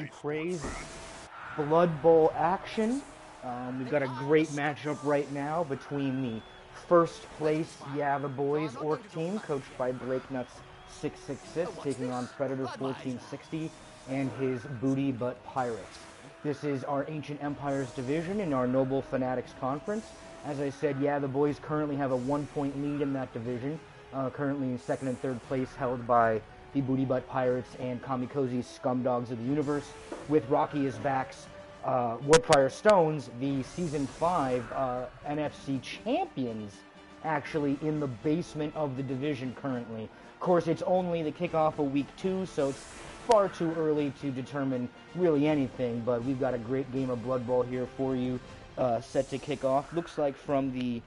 Praise Blood Bowl action. We've got a great matchup right now between the first place Yeah the Boys Orc team, coached by Blake Nuts 666, taking on Predator 1460 and his Booty Butt Pirates. This is our Ancient Empires division in our Noble Fanatics Conference. As I said, Yeah the Boys currently have a 1-point lead in that division, currently in second and third place, held by the Booty Butt Pirates and Kamikoze's Scumdogs of the Universe, with Rocky as backs. Warprior Stones, the Season 5 NFC champions, actually in the basement of the division currently. Of course, it's only the kickoff of Week 2, so it's far too early to determine really anything, but we've got a great game of Blood Bowl here for you, set to kick off. Looks like from the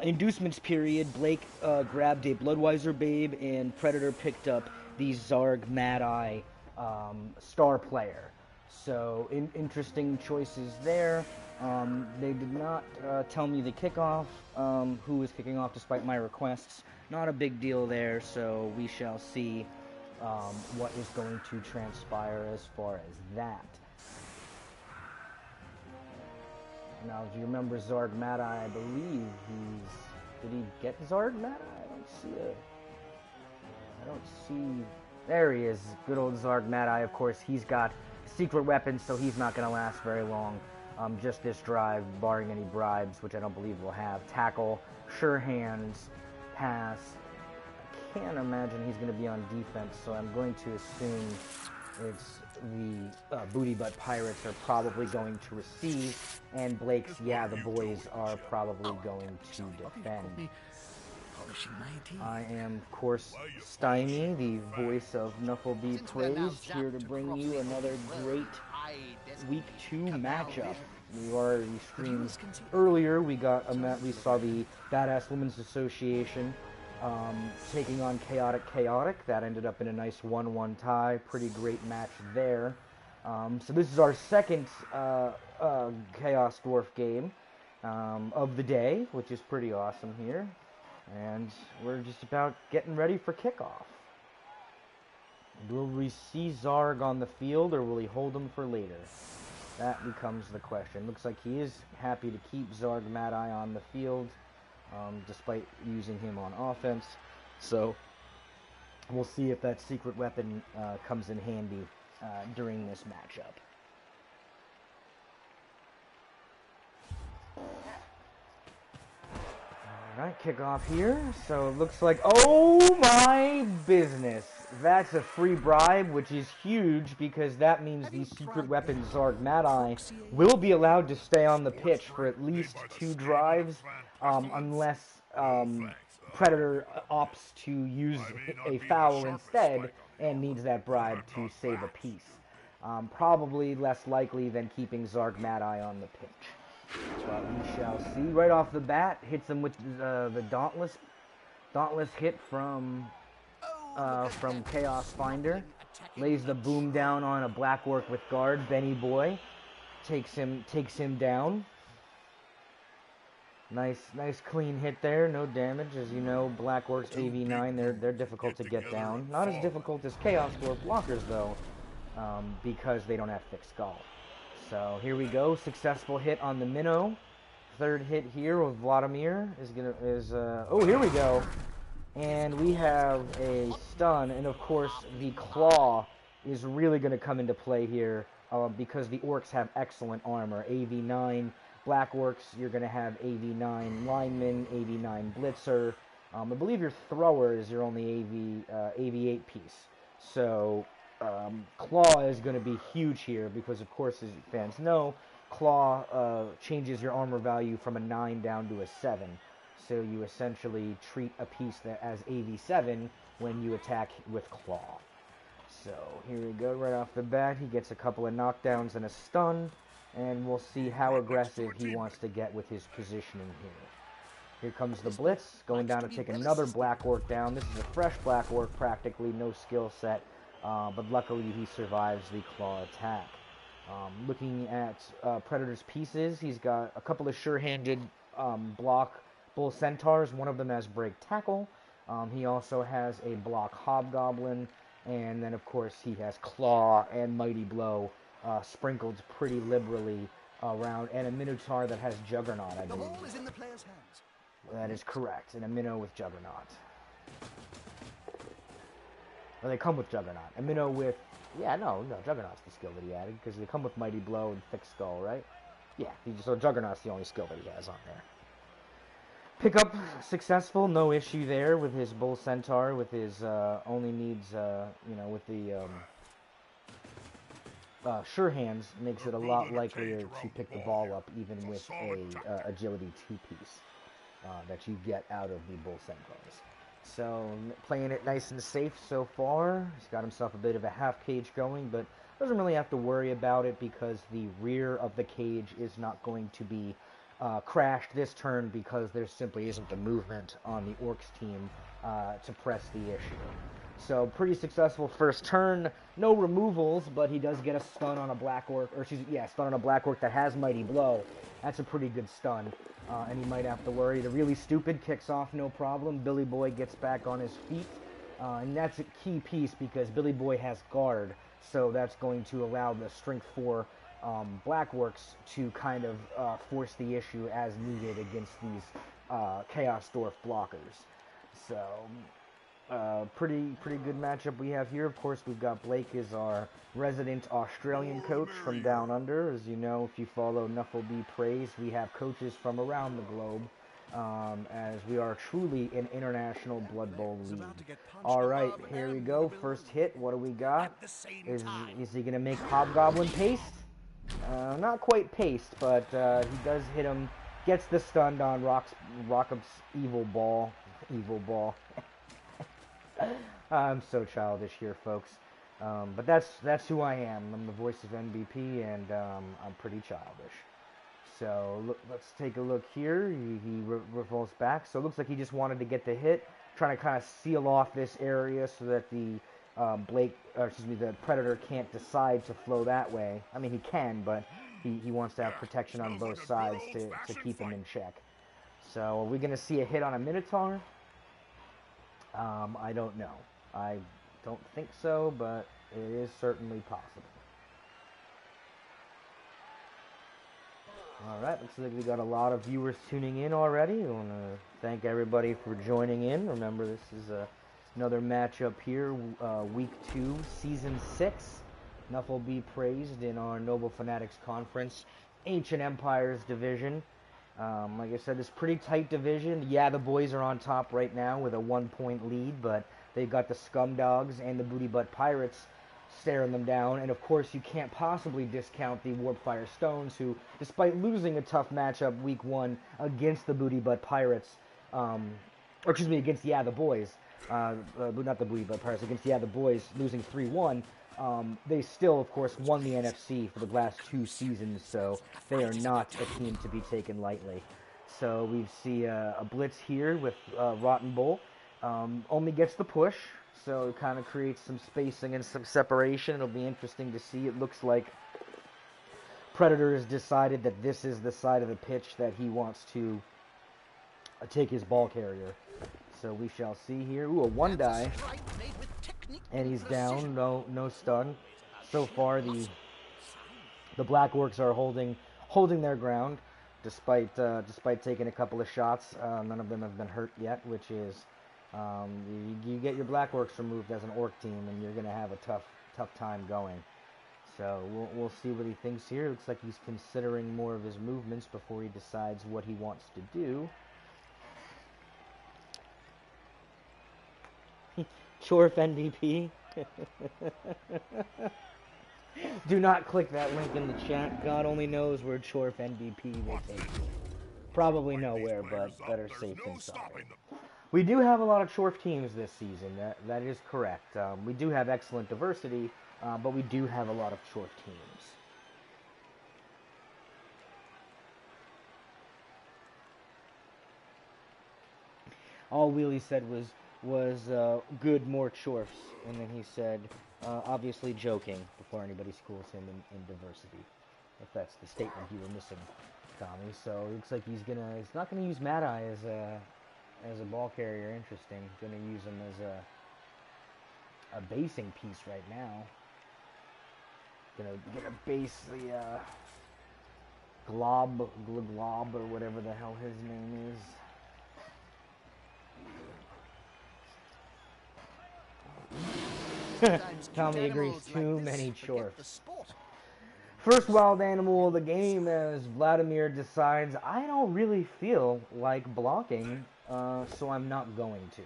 inducements period, Blake grabbed a Bloodweiser Babe, and Predator picked up the Zarg Mad Eye star player. So, interesting choices there. They did not tell me the kickoff, who was kicking off despite my requests. Not a big deal there, so we shall see what is going to transpire as far as that. Now, if you remember Zarg Mad Eye, I believe did he get Zarg Mad Eye? I don't see, there he is, good old Zarg Mad Eye. Of course, he's got secret weapons, so he's not going to last very long. Just this drive, barring any bribes, which I don't believe we'll have. Tackle, sure hands, pass. I can't imagine he's going to be on defense, so I'm going to assume it's the Booty Butt Pirates are probably going to receive, and Blake's Yeah the Boys are probably going to defend. I am, of course, Stymie, the voice of Knucklebee Praise, here to bring you another great Week 2 matchup. We already streamed earlier. We saw the Badass Women's Association taking on Chaotic. That ended up in a nice 1-1 tie. Pretty great match there. So this is our second Chaos Dwarf game of the day, which is pretty awesome here. And we're just about getting ready for kickoff. Will we see Zarg on the field, or will he hold him for later? That becomes the question. Looks like he is happy to keep Zarg Mad Eye on the field, despite using him on offense. So we'll see if that secret weapon comes in handy during this matchup. Alright, kickoff here. So it looks like, oh my business, that's a free bribe, which is huge because that means the secret weapon Zarg Mad Eye will be allowed to stay on the pitch for at least 2 drives, unless Predator opts to use a foul instead and needs that bribe to save a piece. Probably less likely than keeping Zarg Mad Eye on the pitch. But we shall see. Right off the bat, hits him with the Dauntless hit from Chaos Finder. Lays the boom down on a Black Orc with guard. Benny Boy takes him down. Nice clean hit there. No damage. As you know, Black Orcs AV9, they're difficult to get down. Not as difficult as Chaos Dwarf blockers though, because they don't have thick skull. So here we go, successful hit on the Minnow. Third hit here with Vladimir oh, here we go. And we have a stun, and of course the Claw is really going to come into play here because the Orcs have excellent armor. AV9 Black Orcs, you're going to have AV9 Lineman, AV9 Blitzer. I believe your Thrower is your only AV8 piece. So Claw is going to be huge here because, of course, as fans know, Claw changes your armor value from a 9 down to a 7. So you essentially treat a piece that as AV7 when you attack with Claw. So here we go, right off the bat, he gets a couple of knockdowns and a stun, and we'll see how aggressive he wants to get with his positioning here. Here comes the Blitz, going down to take another Black Orc down. This is a fresh Black Orc, practically no skill set. But luckily he survives the Claw attack. Looking at Predator's pieces, he's got a couple of sure-handed block Bull Centaurs. One of them has Break Tackle. He also has a block Hobgoblin, And then, of course, he has Claw and Mighty Blow sprinkled pretty liberally around, and a Minotaur that has Juggernaut, I believe. The ball is in the player's hands. That is correct, and a Minnow with Juggernaut. Well, they come with Juggernaut. A Minnow with... Yeah, no, Juggernaut's the skill that he added, because they come with Mighty Blow and Thick Skull, right? Yeah, so Juggernaut's the only skill that he has on there. Pickup successful, no issue there with his Bull Centaur, with his only needs, with the Sure Hands makes it a lot likelier to pick the ball up, even with a agility 2-piece that you get out of the Bull Centaurs. So, playing it nice and safe so far. He's got himself a bit of a half cage going, but doesn't really have to worry about it because the rear of the cage is not going to be crashed this turn because there simply isn't the movement on the Orcs team to press the issue. So, pretty successful first turn. No removals, but he does get a stun on a Black Orc, stun on a Black Orc that has Mighty Blow. That's a pretty good stun. And he might have to worry. The Really Stupid kicks off no problem. Billy Boy gets back on his feet. And that's a key piece because Billy Boy has guard. So that's going to allow the Strength 4 Black Orcs to kind of force the issue as needed against these Chaos Dwarf blockers. So, pretty good matchup we have here. Of course, we've got Blake as our resident Australian coach from down under. As you know, if you follow Nuffle Be Praised, we have coaches from around the globe, as we are truly an international Blood Bowl league. All right, here we go. First hit. What do we got? Is he going to make Hobgoblin paste? Not quite paste, but he does hit him. Gets the stun on Rockup's Evil Ball. Evil Ball. I'm so childish here, folks. But that's who I am. I'm the voice of MVP, and I'm pretty childish. So let's take a look here. He revolts back. So it looks like he just wanted to get the hit, trying to kind of seal off this area so that the the Predator can't decide to flow that way. I mean, he can, but he wants to have protection on both sides to keep him in check. So are we going to see a hit on a Minotaur? I don't know. I don't think so, but it is certainly possible. Alright, looks like we got a lot of viewers tuning in already. I want to thank everybody for joining in. Remember, this is another matchup here, Week 2, Season 6. Nuffle Be Praised in our Noble Fanatics Conference, Ancient Empires Division. Like I said, this pretty tight division. Yeah, the boys are on top right now with a 1-point lead, but they've got the Scum Dogs and the Booty Butt Pirates staring them down. And of course, you can't possibly discount the Warpfire Stones, who, despite losing a tough matchup Week 1 against the Booty Butt Pirates, against the Boys, not the Booty Butt Pirates, against the Boys, losing 3-1. They still, of course, won the NFC for the last 2 seasons, so they are not a team to be taken lightly. So we see a blitz here with Rotten Bull. Only gets the push, so it kind of creates some spacing and some separation. It'll be interesting to see. It looks like Predator has decided that this is the side of the pitch that he wants to take his ball carrier. So we shall see here. Ooh, a 1-die. And he's down. No stun. So far, the Black Orcs are holding their ground, despite taking a couple of shots. None of them have been hurt yet, which is you get your Black Orcs removed as an Orc team, and you're going to have a tough time going. So we'll see what he thinks here. Looks like he's considering more of his movements before he decides what he wants to do. Chorf NDP. Do not click that link in the chat. God only knows where Chorf NDP will take you. Probably nowhere, but better safe than sorry. We do have a lot of Chorf teams this season. That is correct. We do have excellent diversity, but we do have a lot of Chorf teams. All Wheelie said was good, more Chorfs, and then he said, obviously joking, before anybody schools him in diversity, if that's the statement you were missing, Tommy. So it looks like he's not gonna use Mad Eye as a ball carrier. Interesting. Gonna use him a basing piece right now. Gonna base the Glob or whatever the hell his name is. Tommy agrees, too many chorfs. First wild animal of the game as Vladimir decides, I don't really feel like blocking, so I'm not going to.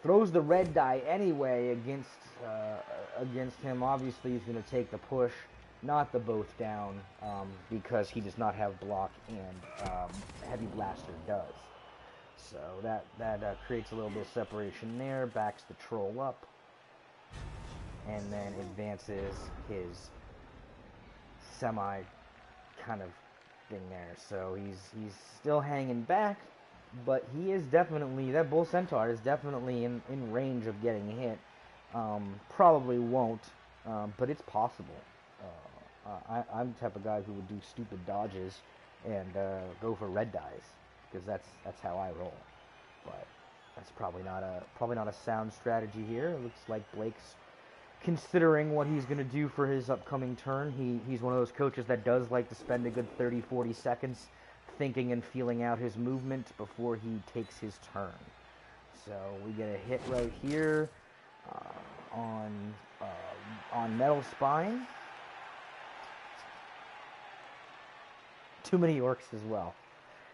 Throws the red die anyway against him. Obviously, he's going to take the push, not the both down, because he does not have block and Heavy Blaster does. So that creates a little bit of separation there, backs the troll up, and then advances his semi kind of thing there. So he's still hanging back, but he is definitely, that Bull Centaur is definitely in range of getting hit. Probably won't, but it's possible. I'm the type of guy who would do stupid dodges and go for red dies, because that's how I roll. But that's probably not a sound strategy here. It looks like Blake's considering what he's going to do for his upcoming turn. He's one of those coaches that does like to spend a good 30-40 seconds thinking and feeling out his movement before he takes his turn. So we get a hit right here on Metal Spine. Too many orcs as well.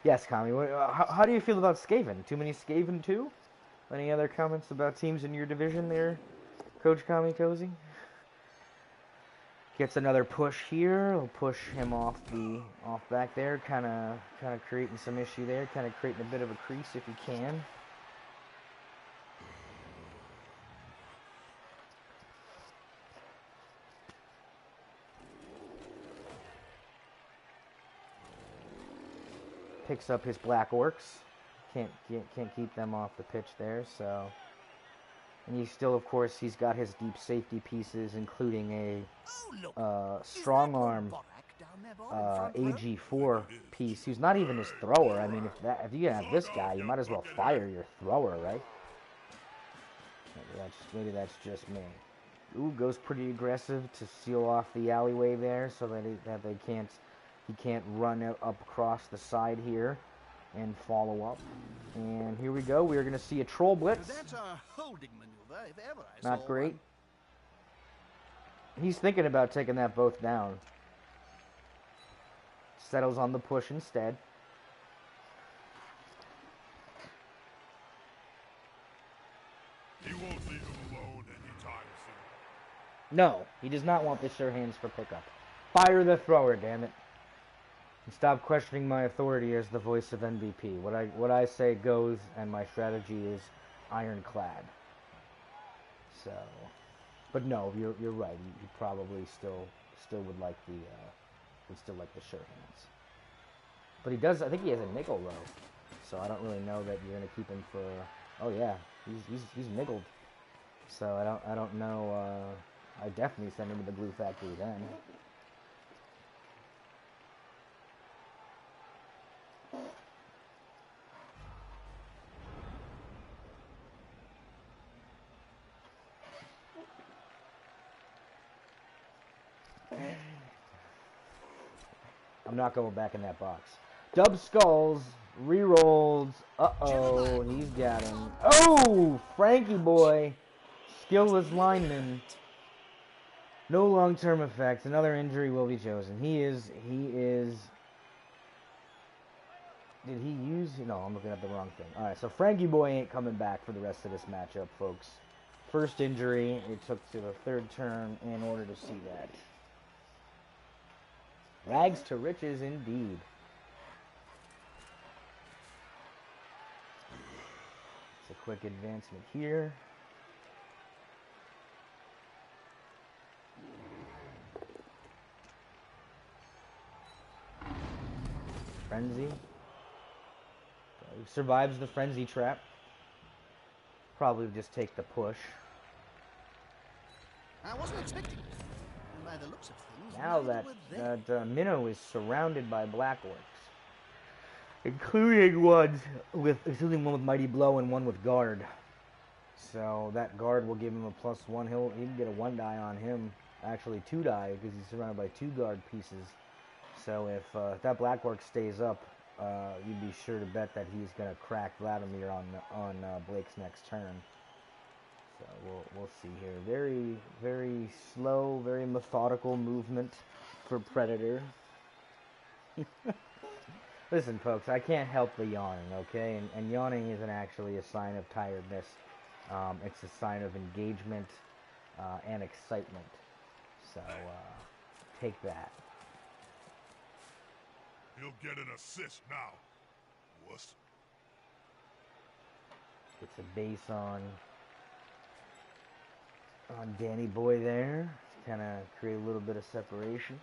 Yes, Kami, how do you feel about Skaven? Too many Skaven too? Any other comments about teams in your division there, Coach Kami Cozy? Gets another push here. We'll push him off back there, kind of creating some issue there, kind of creating a bit of a crease if he can. Picks up his black orcs. Can't keep them off the pitch there. So, and he's still, of course, he's got his deep safety pieces, including a strong arm AG4 piece. Who's not even his thrower. I mean, if you have this guy, you might as well fire your thrower, right? Maybe that's just me. Ooh, goes pretty aggressive to seal off the alleyway there, so that he can't run up across the side here and follow up. And here we go. We're going to see a troll blitz. That's a holding maneuver, if ever I Not saw great. one. He's thinking about taking that both down. Settles on the push instead. He won't leave him alone anytime soon. No, he does not want the sure hands for pickup. Fire the thrower, damn it. And stop questioning my authority as the voice of MVP. What I say goes, and my strategy is ironclad. So, but no, you're right. You probably still would like the sure hands. But he does. I think he has a nickel row. So I don't really know that you're gonna keep him for. Oh yeah, he's niggled. So I don't know. I definitely send him to the glue factory then. I'm not going back in that box. Dub Skulls, re-rolls. Uh-oh, he's got him. Oh, Frankie boy. Skillless lineman. No long-term effects. Another injury will be chosen. He is... Did he use... No, I'm looking at the wrong thing. Alright, so Frankie boy ain't coming back for the rest of this matchup, folks. First injury. It took to the third turn in order to see that. Rags to riches indeed. It's a quick advancement here. Frenzy. Survives the frenzy trap. Probably just take the push. I wasn't expecting it. By the looks of things, Now neither that were they. Minnow is surrounded by black orcs, including one with Mighty Blow and one with guard. So that guard will give him a +1. He can get a 1 die on him. Actually 2 die because he's surrounded by 2 guard pieces. So if that Blackwork stays up, you'd be sure to bet that he's gonna crack Vladimir on Blake's next turn. So we'll see here. Very, very slow, very methodical movement for Predator. Listen, folks, I can't help the yawning, okay? And yawning isn't actually a sign of tiredness. It's a sign of engagement and excitement. So take that. He'll get an assist now. Wuss. It's a base on Danny Boy there. Kind of create a little bit of separation.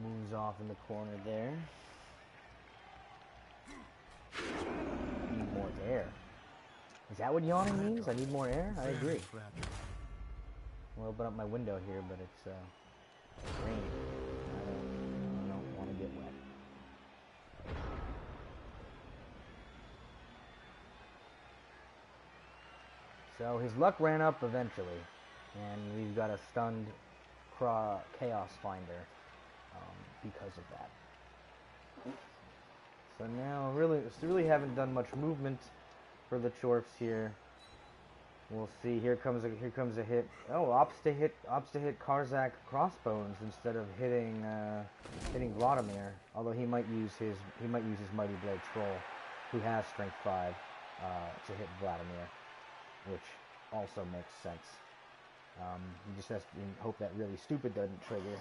Moves off in the corner there. Need more air. Is that what yawning means? I need more air? I agree. I'll open up my window here, but it's rain. I don't want to get wet. So his luck ran up eventually, and we've got a stunned Chaos Finder because of that. So now, really haven't done much movement for the Chorfs here. We'll see. Here comes a hit. Oh, opts to hit Karzak crossbones instead of hitting Vladimir. Although he might use his Mighty Blade Troll, who has Strength 5, to hit Vladimir, which also makes sense. He just has to hope that really stupid doesn't trigger.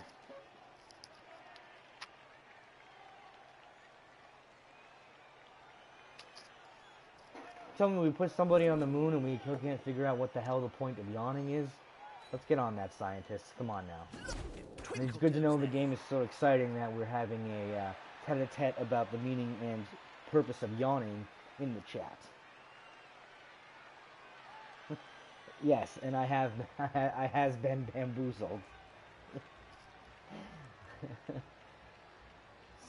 Tell me we put somebody on the moon and we can't figure out what the hell the point of yawning is? Let's get on that, scientists. Come on now. And it's good to know the game is so exciting that we're having a tete-a-tete about the meaning and purpose of yawning in the chat. Yes, and I has been bamboozled.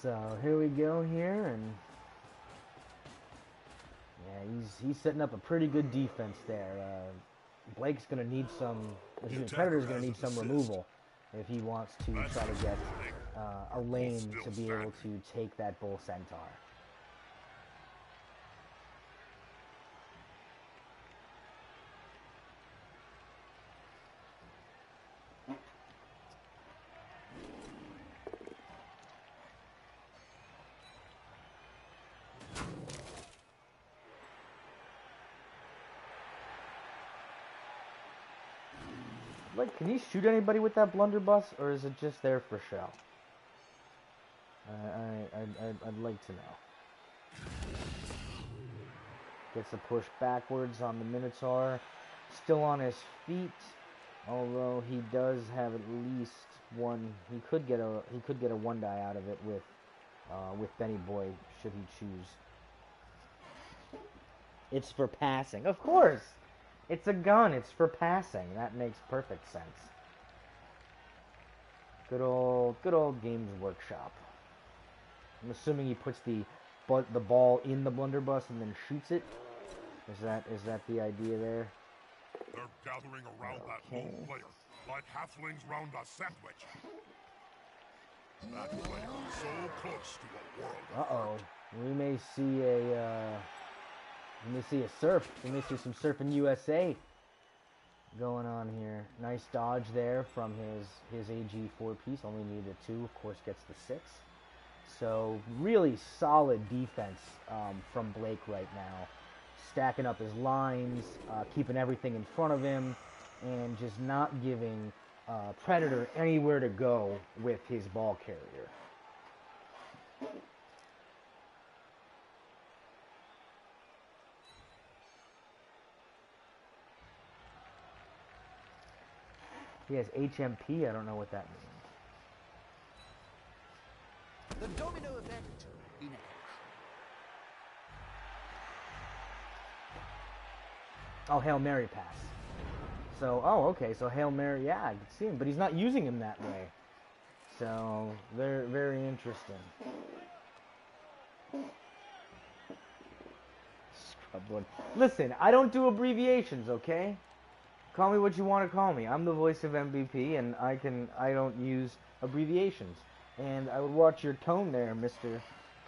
So here we go here, and yeah, he's setting up a pretty good defense there. Blake's gonna need some. Predator's gonna need some removal if he wants to try to get a lane to be able to take that Bull Centaur. Like, can you shoot anybody with that blunderbuss, or is it just there for show? I'd like to know. Gets a push backwards on the Minotaur. Still on his feet, although he does have at least one. He could get a 1 die out of it with Benny Boy, should he choose. It's for passing, of course. It's a gun. It's for passing. That makes perfect sense. Good old Games Workshop. I'm assuming he puts the ball in the blunderbuss and then shoots it. Is that the idea there? They're gathering around that lone player, like halflings round a sandwich. That player is so close to a world. Uh-oh. We may see a surf. We may see some surfing USA going on here. Nice dodge there from his AG 4-piece. Only needed a 2. Of course, gets the 6. So really solid defense from Blake right now. Stacking up his lines, keeping everything in front of him, and just not giving Predator anywhere to go with his ball carrier. He has HMP, I don't know what that means. The domino effect in action. Oh, Hail Mary pass. So, oh, okay, so Hail Mary, yeah, I can see him, but he's not using him that way. So, very, very interesting. Scrubwood. Listen, I don't do abbreviations, okay? Call me what you want to call me. I'm the voice of MVP, and I don't use abbreviations. And I would watch your tone there, Mr.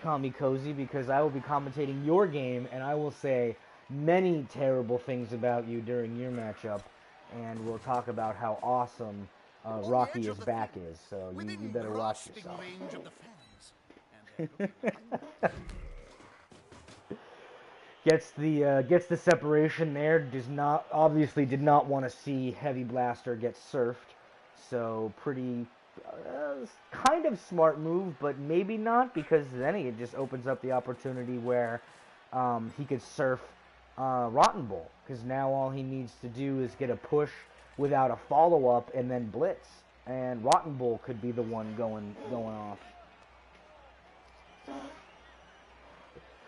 Kami Cozy, because I will be commentating your game, and I will say many terrible things about you during your matchup, and we'll talk about how awesome Rocky's back is. So you better watch yourself. Gets the separation there. Did not want to see Heavy Blaster get surfed. So pretty kind of smart move, but maybe not, because then it just opens up the opportunity where he could surf Rotten Bull, because now all he needs to do is get a push without a follow-up and then blitz, and Rotten Bull could be the one going off.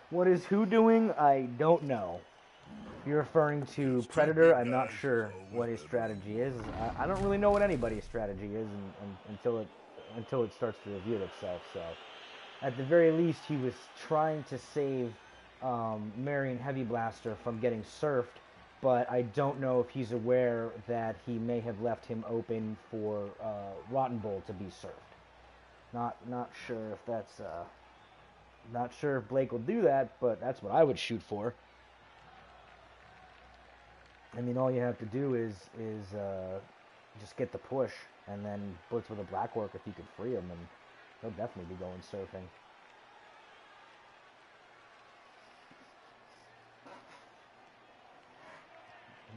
What is who doing? I don't know. If you're referring to Predator, I'm not sure what his strategy is. I don't really know what anybody's strategy is until it starts to reveal itself. So, at the very least, he was trying to save Marion Heavy Blaster from getting surfed, but I don't know if he's aware that he may have left him open for Rotten Bull to be surfed. Not sure if that's not sure if Blake will do that, but that's what I would shoot for. I mean, all you have to do is just get the push and then blitz with a black work if you can free him, and he'll definitely be going surfing.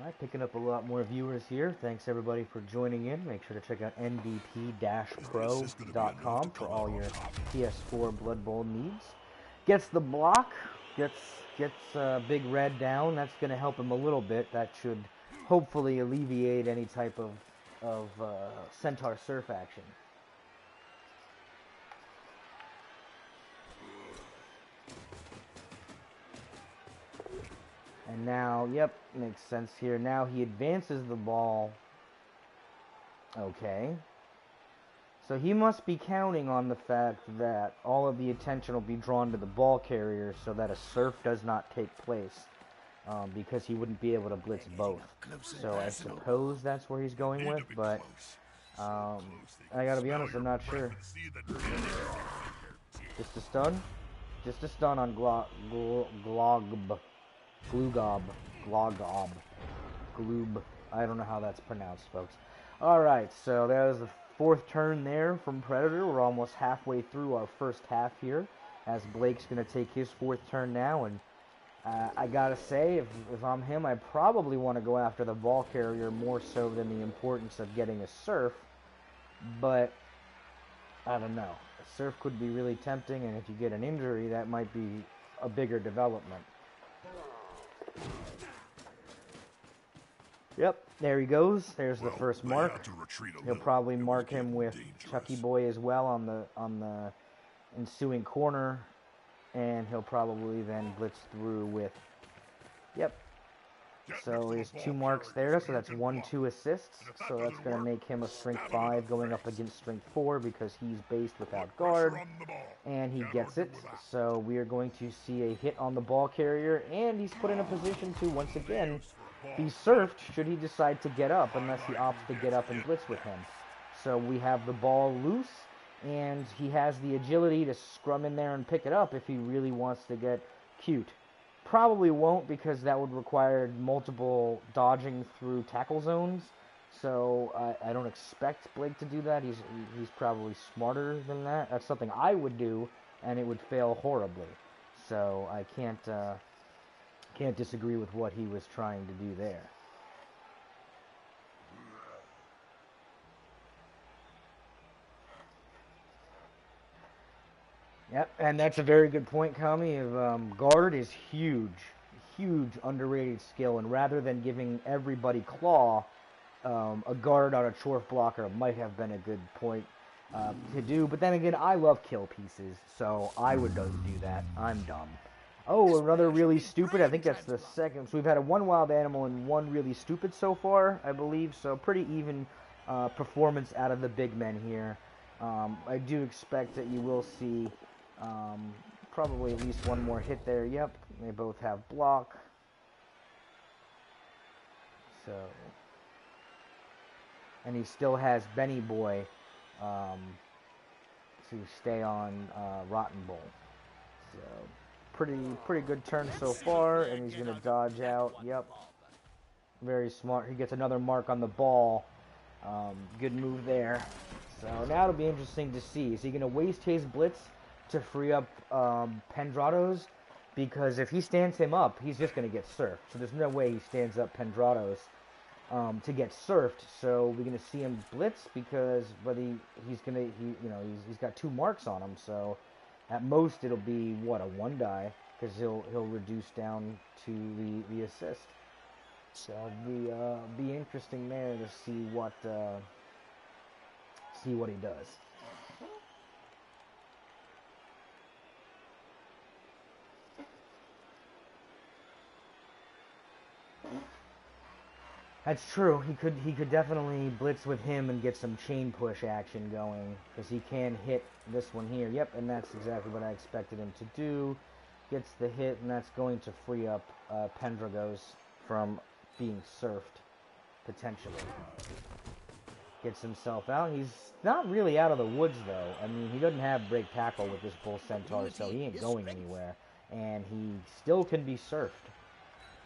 Alright, picking up a lot more viewers here. Thanks everybody for joining in. Make sure to check out ndp-pro.com for all your PS4 Blood Bowl needs. Gets the block, gets Big Red down. That's going to help him a little bit. That should hopefully alleviate any type of Centaur surf action. And now, yep, makes sense here. Now he advances the ball. Okay. So he must be counting on the fact that all of the attention will be drawn to the ball carrier so that a surf does not take place. Because he wouldn't be able to blitz both. So I suppose that's where he's going with, but I gotta be honest, I'm not sure. Just a stun? Just a stun on Gloob. I don't know how that's pronounced, folks. Alright, so that was the fourth turn there from Predator. We're almost halfway through our first half here, as Blake's going to take his fourth turn now, and I gotta say, if I'm him, I probably want to go after the ball carrier more so than the importance of getting a surf, but I don't know. A surf could be really tempting, and if you get an injury, that might be a bigger development. Yep, there he goes. There's the first mark. He'll probably mark him with Chucky Boy as well on the ensuing corner, and he'll probably then blitz through with. Yep. So there's 2 marks there, so that's 1-2 assists. So that's going to make him a strength 5 going up against strength 4 because he's based without guard, and he gets it. So we are going to see a hit on the ball carrier, and he's put in a position to once again be surfed should he decide to get up, unless he opts to get up and blitz with him. So we have the ball loose, and he has the agility to scrum in there and pick it up if he really wants to get cute. Probably won't, because that would require multiple dodging through tackle zones. So I don't expect Blake to do that. He's probably smarter than that. That's something I would do, and it would fail horribly. So I can't disagree with what he was trying to do there. Yep, and that's a very good point, Kami. Guard is huge underrated skill, and rather than giving everybody claw, a guard on a Chorf blocker might have been a good point to do. But then again, I love kill pieces, so I would do that. I'm dumb. Oh, another really stupid. I think that's the second. So we've had a 1 wild animal and 1 really stupid so far, I believe. So pretty even performance out of the big men here. I do expect that you will see probably at least one more hit there. Yep, they both have block. So, and he still has Benny Boy to stay on Rotten Bowl. So, pretty good turn so far, and he's going to dodge out. Yep, very smart. He gets another mark on the ball. Good move there. So now it'll be interesting to see. Is he going to waste his blitz to free up Pendrados? Because if he stands him up, he's just going to get surfed. So there's no way he stands up Pendrados to get surfed. So we're going to see him blitz because, but he's got 2 marks on him. So at most it'll be what, a 1 die, because he'll reduce down to the assist. So it'll be interesting there to see what he does. That's true. He could definitely blitz with him and get some chain push action going, because he can hit this one here. Yep, and that's exactly what I expected him to do. Gets the hit, and that's going to free up Pendragos from being surfed, potentially. Gets himself out. He's not really out of the woods, though. I mean, he doesn't have break tackle with this Bull Centaur, so he ain't going anywhere. And he still can be surfed.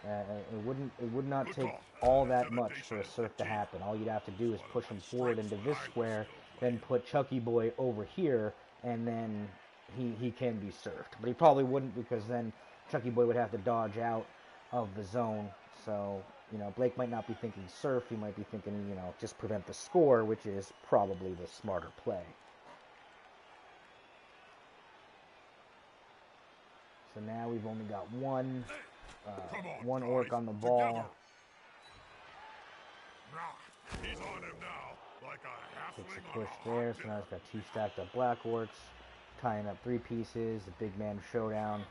It would not take all that much for a surf to happen. All you'd have to do is push him forward into this square, then put Chucky Boy over here, and then he can be surfed. But he probably wouldn't, because then Chucky Boy would have to dodge out of the zone. So, Blake might not be thinking surf. He might be thinking, just prevent the score, which is probably the smarter play. So now we've only got one orc on the ball. He's on him now, like a Takes halfling a push there, so now he's got 2 stacked up black orcs, tying up 3 pieces, a big man showdown.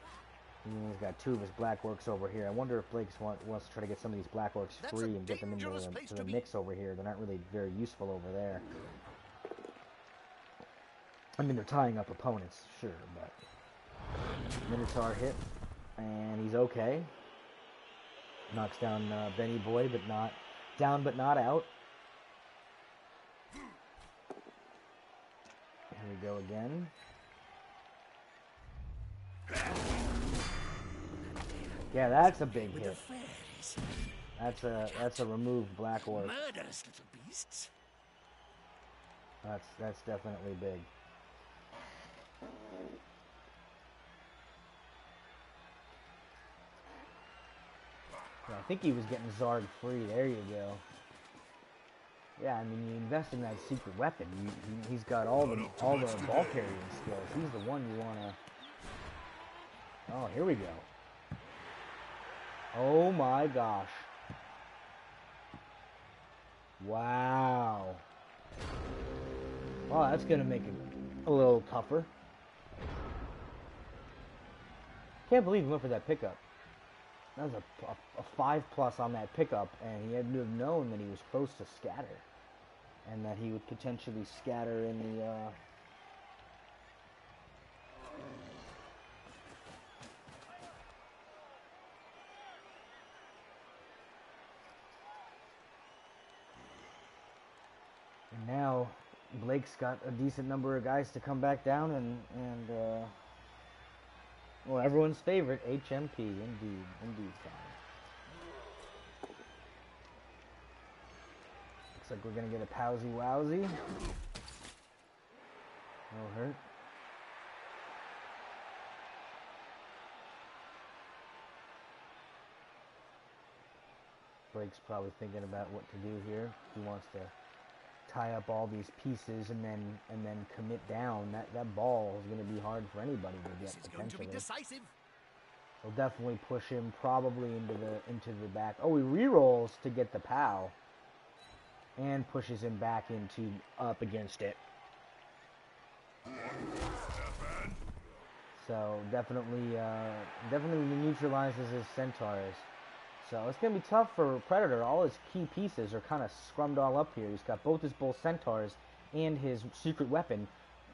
And he's got 2 of his black orcs over here. I wonder if Blake wants to try to get some of these black orcs free and get them into the mix over here. They're not really very useful over there. I mean, they're tying up opponents, sure, but Minotaur hit, and he's okay. Knocks down Benny Boy, but not down, but not out. Here we go again. Yeah, that's a big hit. That's a removed black orc. Murderous little beasts. That's definitely big. Yeah, I think he was getting Zard free. There you go. Yeah, I mean, you invest in that secret weapon. He's got all the ball carrying skills. He's the one you wanna. Oh, here we go. Oh my gosh. Wow. Wow, that's gonna make it a little tougher. Can't believe he went for that pickup. That was a 5+ on that pickup, and he had to have known that he was close to scatter, and that he would potentially scatter in the And now Blake's got a decent number of guys to come back down, and well, everyone's favorite, HMP, indeed, fine. Looks like we're gonna get a Powsy Wowsy. No hurt. Blake's probably thinking about what to do here. He wants to tie up all these pieces and then commit down. That ball is going to be hard for anybody to get. This is going to be decisive. He'll definitely push him probably into the back. Oh, he re-rolls to get the POW and pushes him back into up against it. So definitely neutralizes his centaurs. So it's going to be tough for Predator. All his key pieces are kind of scrummed all up here. He's got both his bull centaurs and his secret weapon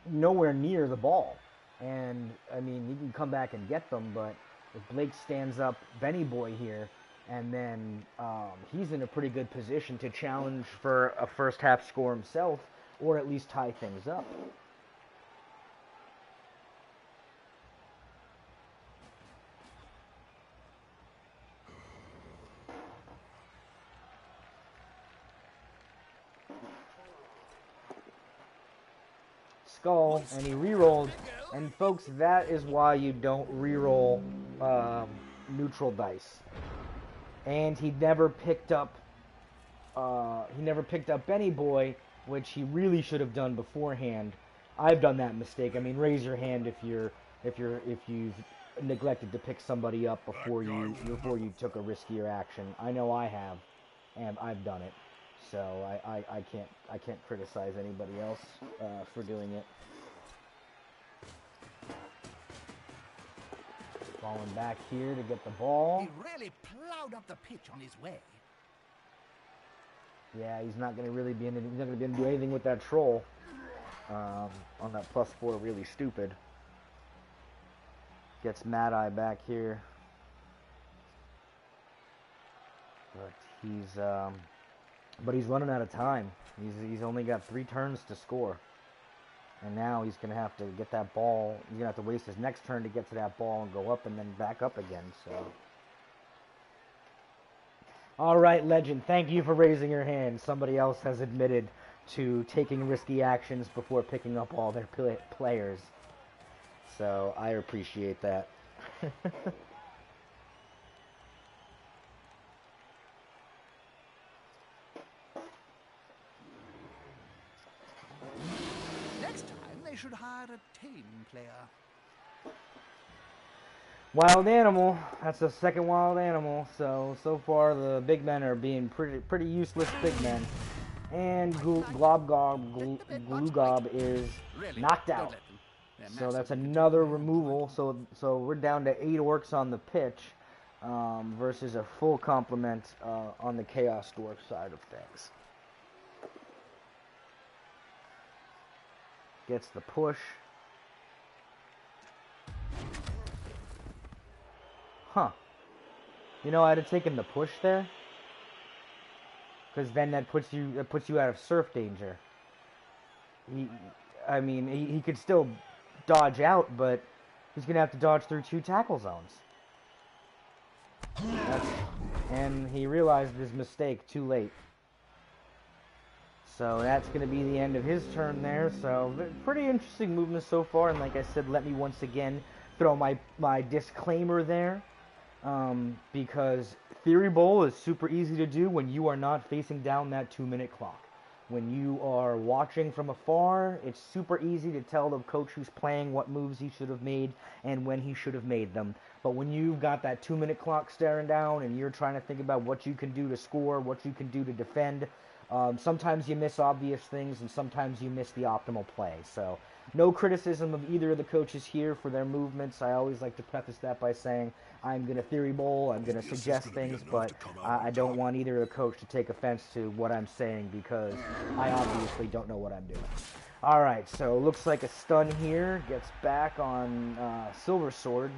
nowhere near the ball. And, I mean, he can come back and get them, but if Blake stands up Benny Boy here, and then he's in a pretty good position to challenge for a first half score himself, or at least tie things up. Skull, and he re-rolled. And folks, that is why you don't re-roll neutral dice. And he never picked up Benny Boy, which he really should have done beforehand. I've done that mistake. I mean, raise your hand if you've neglected to pick somebody up before you took a riskier action. I know I have, and I've done it. So I can't criticize anybody else for doing it. Falling back here to get the ball. He really plowed up the pitch on his way. Yeah, he's not going to be able to do anything with that troll on that +4. Really stupid. Gets Mad Eye back here, but he's running out of time. He's only got 3 turns to score, and now he's going to have to get that ball. He's going to have to waste his next turn to get to that ball and go up and then back up again. So. All right, Legend, thank you for raising your hand. Somebody else has admitted to taking risky actions before picking up all their players. So I appreciate that. Next time, they should hire a tame player. Wild Animal. That's the second Wild Animal. So far the big men are being pretty useless big men. And Gloogob is knocked out. So that's another removal. So we're down to 8 orcs on the pitch versus a full complement on the Chaos Dwarf side of things. Gets the push. Huh. You know, I'd have taken the push there, because then that puts you out of surf danger. He could still dodge out, but he's gonna have to dodge through 2 tackle zones. And he realized his mistake too late. So that's going to be the end of his turn there. So pretty interesting movement so far. And like I said, let me once again throw my disclaimer there. Because Theory Bowl is super easy to do when you are not facing down that 2-minute clock. When you are watching from afar, it's super easy to tell the coach who's playing what moves he should have made and when he should have made them. But when you've got that 2-minute clock staring down and you're trying to think about what you can do to score, what you can do to defend, sometimes you miss obvious things and sometimes you miss the optimal play. So no criticism of either of the coaches here for their movements. I always like to preface that by saying I'm going to Theory Bowl, I'm going to suggest things, but I don't want either of the coach to take offense to what I'm saying because I obviously don't know what I'm doing. All right, so looks like a stun here. Gets back on Silver Sword.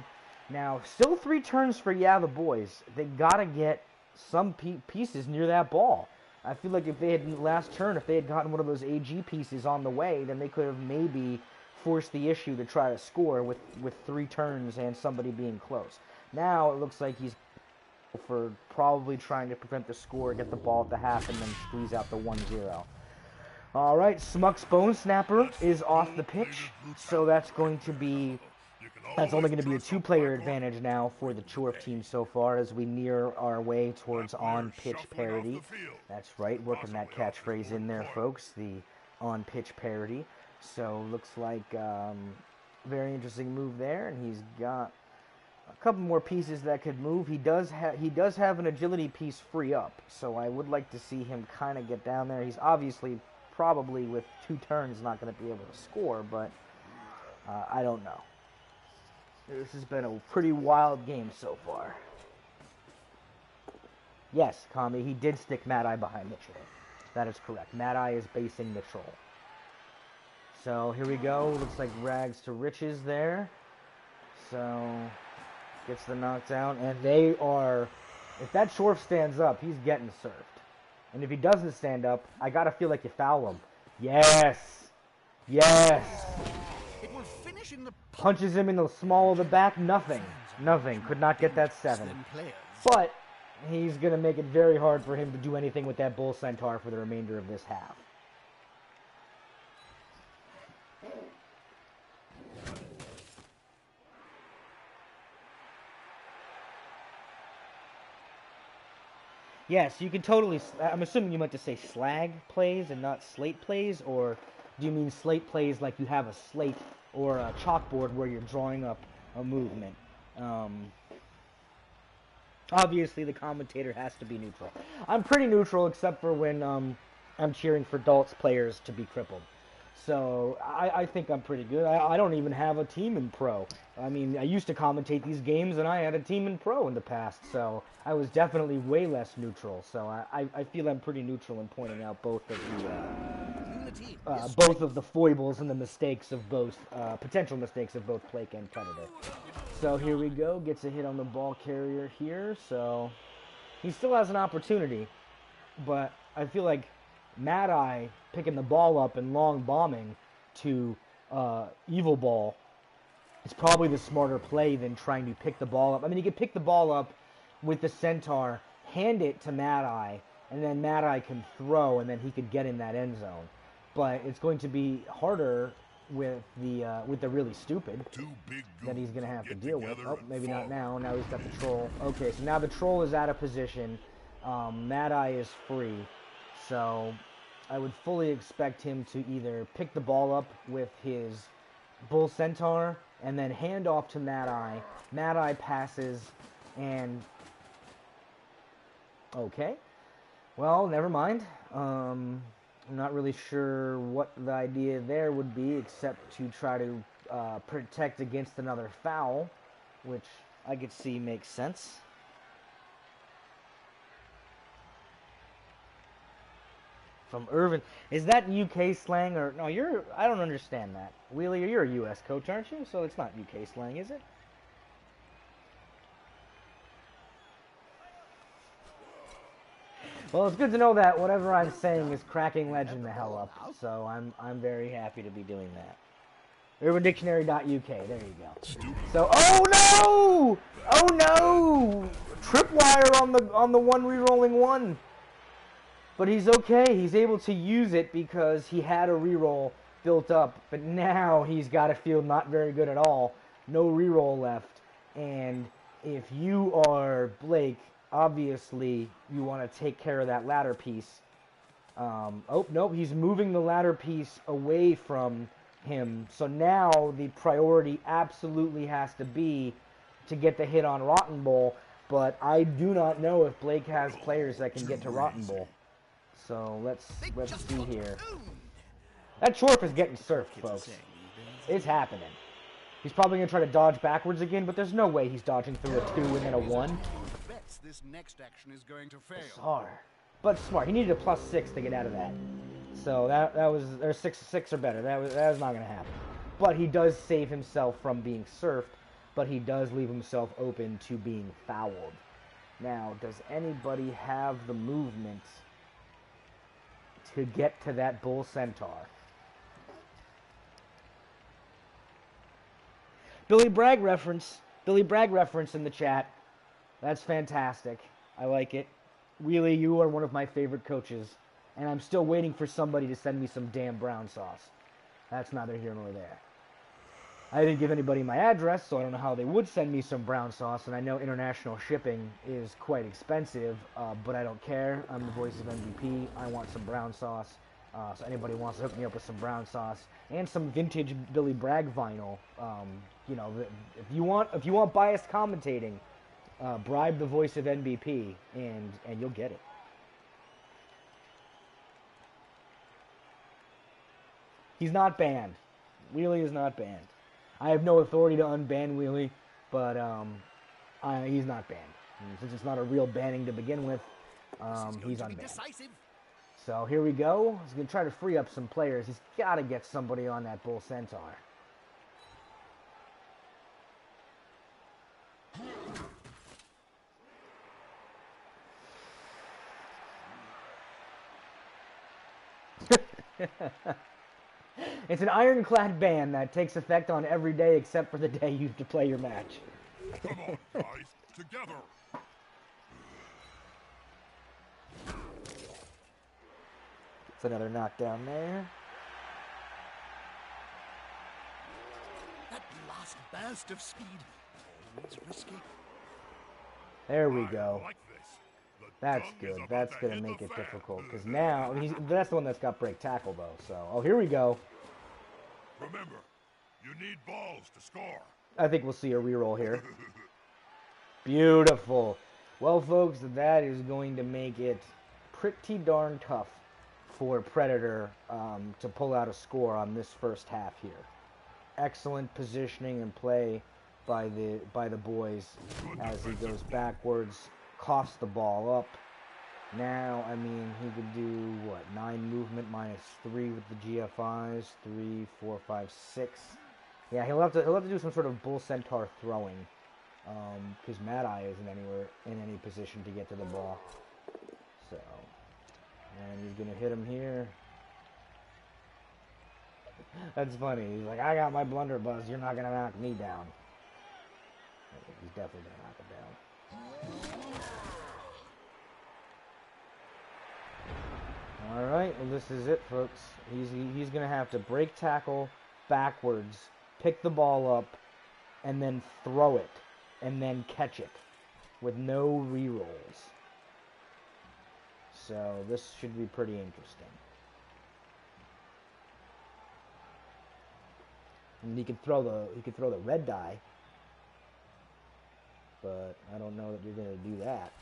Now, still 3 turns for the boys. They got to get some pieces near that ball. I feel like if they had last turn, if they had gotten one of those AG pieces on the way, then they could have maybe forced the issue to try to score with 3 turns and somebody being close. Now it looks like he's for probably trying to prevent the score, get the ball at the half, and then squeeze out the 1-0. All right, Smuck's Bone Snapper is off the pitch, so that's only going to be a 2-player advantage now for the Chorf team so far as we near our way towards on-pitch parity. That's right, working that catchphrase in there, folks, the on-pitch parity. So looks like very interesting move there, and he's got a couple more pieces that could move. He does have an agility piece free up, so I would like to see him kind of get down there. He's obviously probably with 2 turns not going to be able to score, but I don't know. This has been a pretty wild game so far. Yes, Kami, he did stick Mad Eye behind the troll. That is correct. Mad Eye is basing the troll. So here we go. Looks like rags to riches there. So gets the knockdown, and they are. If that Shorf stands up, he's getting served. And if he doesn't stand up, I gotta feel like you foul him. Yes, yes. It will finish in the Punches him in the small of the back. Nothing. Nothing. Could not get that 7. slim players. But he's going to make it very hard for him to do anything with that Bull Centaur for the remainder of this half. Yes, you can totally... I'm assuming you meant to say slag plays and not slate plays, or do you mean slate plays like you have a slate or a chalkboard where you're drawing up a movement? Obviously, the commentator has to be neutral. I'm pretty neutral, except for when I'm cheering for Dalt's players to be crippled. So I think I'm pretty good. I don't even have a team in pro. I mean, I used to commentate these games, and I had a team in pro in the past, so I was definitely way less neutral. So I feel I'm pretty neutral in pointing out both of the foibles and the mistakes of both, potential mistakes of both Blake and Predator. So here we go. Gets a hit on the ball carrier here. So he still has an opportunity, but I feel like Mad Eye picking the ball up and long bombing to Evil Ball is probably the smarter play than trying to pick the ball up. I mean, you can pick the ball up with the Centaur, hand it to Mad Eye, and then Mad Eye can throw, and then he could get in that end zone. But it's going to be harder with the really stupid that he's going to have to deal with. Oh, maybe not now. Now he's got the Troll. Okay, so now the Troll is out of position. Mad Eye is free. So I would fully expect him to either pick the ball up with his Bull Centaur and then hand off to Mad Eye. Mad Eye passes and... Okay. Well, never mind. I'm not really sure what the idea there would be except to try to protect against another foul, which I could see makes sense. From Irvin. Is that UK slang or... No, I don't understand that. Wheelie, you're a US coach, aren't you? So it's not UK slang, is it? Well, it's good to know that whatever I'm saying is cracking Legend the hell up. So I'm very happy to be doing that. UrbanDictionary.uk. There you go. So, oh no! Oh no! Tripwire on the one re-rolling one. But he's okay. He's able to use it because he had a reroll built up. But now he's got to feel not very good at all. No reroll left. And if you are Blake, obviously you want to take care of that ladder piece. Oh, nope. He's moving the ladder piece away from him. So now the priority absolutely has to be to get the hit on Rotten Bowl. But I do not know if Blake has players that can get to Rotten Bowl. So let's see here. That Shorf is getting surfed, folks. It's happening. He's probably going to try to dodge backwards again, but there's no way he's dodging through a 2 and then a 1. This next action is going to fail. Bizarre. But smart. He needed a +6 to get out of that. So that was... Or 6 or better. That was not going to happen. But he does save himself from being surfed, but he does leave himself open to being fouled. Now, does anybody have the movement to get to that Bull Centaur? Billy Bragg reference in the chat. That's fantastic. I like it. Really, you are one of my favorite coaches, and I'm still waiting for somebody to send me some damn brown sauce. That's neither here nor there. I didn't give anybody my address, so I don't know how they would send me some brown sauce, and I know international shipping is quite expensive, but I don't care. I'm the voice of MVP. I want some brown sauce. So anybody wants to hook me up with some brown sauce and some vintage Billy Bragg vinyl, you know, if you want biased commentating, bribe the voice of MVP, and you'll get it. He's not banned. Wheelie is not banned. I have no authority to unban Wheelie, but he's not banned. And since it's not a real banning to begin with, he's unbanned. So here we go. He's going to try to free up some players. He's got to get somebody on that Bull Centaur. It's an ironclad ban that takes effect on every day except for the day you have to play your match. Come on, guys, together. It's another knockdown there. That last burst of speed, always risky. There we go. I like this. The That's dung is good. about That's to going to hit make the it fan. difficult. Because now, that's the one that's got break tackle, though. So, oh, here we go. Remember, you need balls to score. I think we'll see a reroll here. Beautiful. Well, folks, that is going to make it pretty darn tough for Predator to pull out a score on this first half here. Excellent positioning and play by the boys as he goes backwards, coughs the ball up. Now, I mean, he could do, what, 9 movement minus 3 with the GFIs, 3, 4, 5, 6. Yeah, he'll have to do some sort of Bull Centaur throwing, because Mad Eye isn't anywhere in any position to get to the ball. So, and he's gonna hit him here. That's funny. He's like, I got my blunderbuss. You're not gonna knock me down. He's definitely gonna knock him down. All right, well, this is it, folks. He's gonna have to break tackle backwards, pick the ball up, and then throw it, and then catch it, with no rerolls. So this should be pretty interesting. And he could throw the red die, but I don't know that you're gonna do that.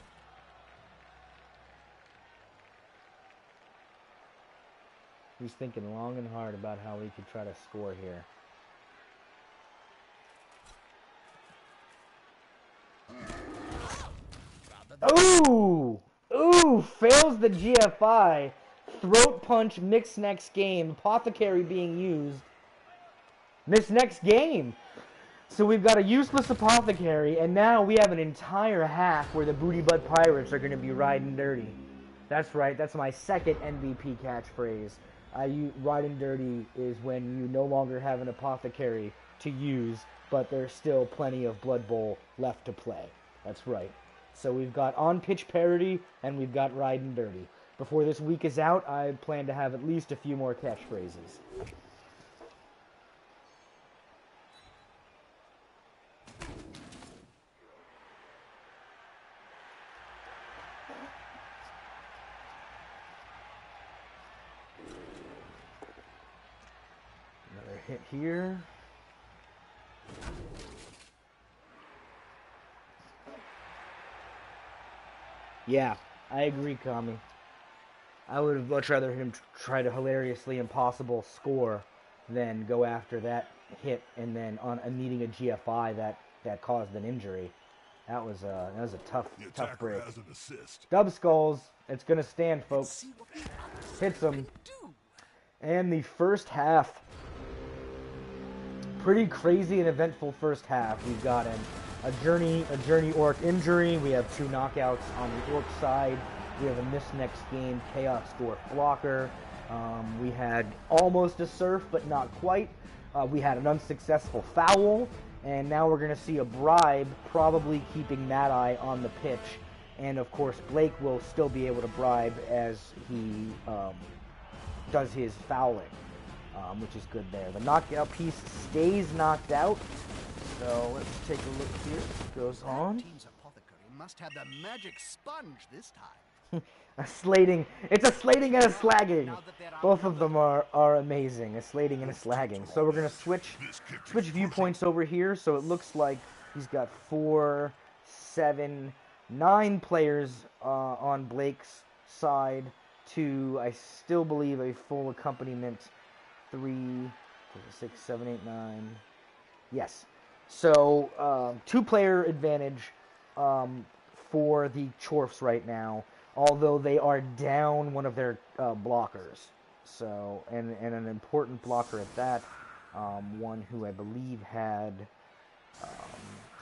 He's thinking long and hard about how he could try to score here. Ooh! Ooh! Fails the GFI. Throat punch mixed next game. Apothecary being used. This next game. So we've got a useless Apothecary, and now we have an entire half where the Booty Butt Pirates are going to be riding dirty. That's right. That's my second MVP catchphrase. Riding dirty is when you no longer have an Apothecary to use, but there's still plenty of Blood Bowl left to play. That's right. So we've got on-pitch parity, and we've got riding dirty. Before this week is out, I plan to have at least a few more catchphrases. Another hit here. Yeah, I agree, Kami. I would have much rather him try to hilariously impossible score than go after that hit and then needing a GFI that caused an injury. That was a tough break. Has an assist. Dub Skulls, it's gonna stand, folks. See what the others Hits him. do. And the first half, pretty crazy and eventful first half. We've got a journey orc injury. We have 2 knockouts on the orc side. We have a miss next game chaos dwarf blocker. We had almost a surf, but not quite. We had an unsuccessful foul, and now we're going to see a bribe, probably keeping Mad Eye on the pitch. And of course, Blake will still be able to bribe as he does his fouling, which is good there. The knockout piece stays knocked out. So let's take a look here. It goes on. Team's Apothecary must have the magic sponge this time. A slating. It's a slating and a slagging. Both of them are amazing. A slating and a slagging. So we're gonna switch viewpoints over here. So it looks like he's got 4, 7, 9 players on Blake's side. 2, I still believe, a full accompaniment. 3, 4, 6, 7, 8, 9. Yes. So 2-player advantage for the Chorfs right now. although they are down one of their blockers. So, and an important blocker at that, one who I believe had,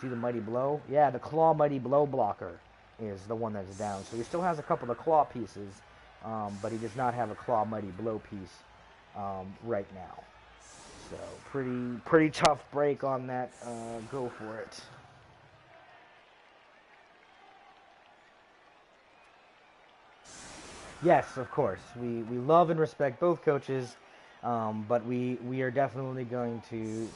see the Mighty Blow? Yeah, the Claw Mighty Blow blocker is the one that's down. So he still has a couple of claw pieces, but he does not have a Claw Mighty Blow piece right now. So pretty tough break on that. Go for it. Yes, of course. We love and respect both coaches, but we are definitely going to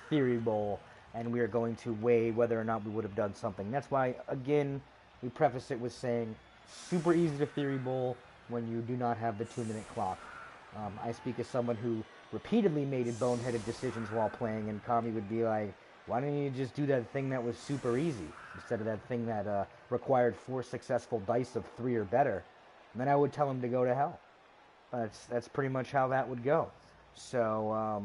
Theory Bowl, and we are going to weigh whether or not we would have done something. That's why, again, we preface it with saying super easy to Theory Bowl when you do not have the 2-minute clock. I speak as someone who repeatedly made boneheaded decisions while playing, and Kami would be like, why don't you just do that thing that was super easy instead of that thing that required 4 successful dice of 3 or better? And then I would tell him to go to hell. That's pretty much how that would go. So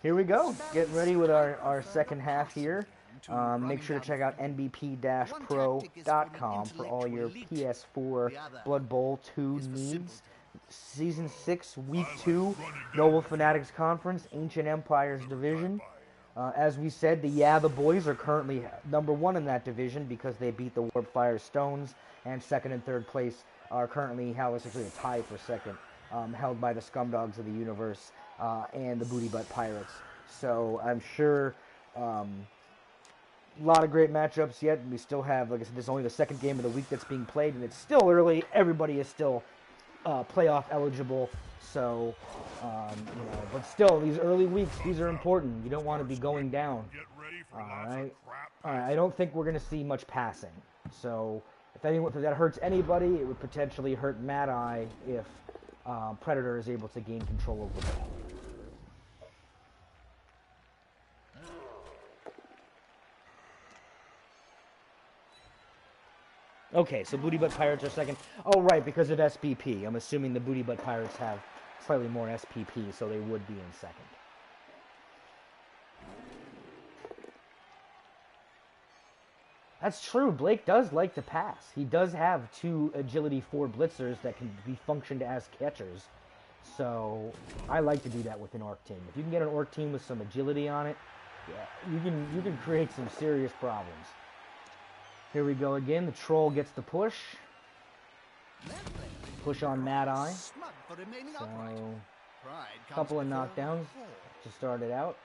here we go. Getting ready with our second half here. Make sure to check out nbp-pro.com for all your PS4 Blood Bowl 2 needs. Season 6, Week 2, Noble Fanatics Conference, Ancient Empires Division. As we said, the Boys are currently number 1 in that division because they beat the Warpfire Stones, and second and third place are currently, essentially a tie for second, held by the Scumdogs of the Universe and the Booty Butt Pirates. So I'm sure a lot of great matchups yet. We still have, like I said, this is only the second game of the week that's being played, and it's still early. Everybody is still playoff eligible. So, but still, these early weeks, these are important. You don't want to be going down. All right. I don't think we're going to see much passing. So, if that hurts anybody, it would potentially hurt Mad Eye if Predator is able to gain control of the ball. Okay, so Booty Butt Pirates are second. Oh, right, because of SPP. I'm assuming the Booty Butt Pirates have slightly more SPP, so they would be in second. That's true. Blake does like to pass. He does have 2 Agility 4 blitzers that can be functioned as catchers. So I like to do that with an Orc team. If you can get an Orc team with some agility on it, yeah, you can create some serious problems. Here we go again. The Troll gets the push. Push on Mad Eye. So, a couple of knockdowns to start it out.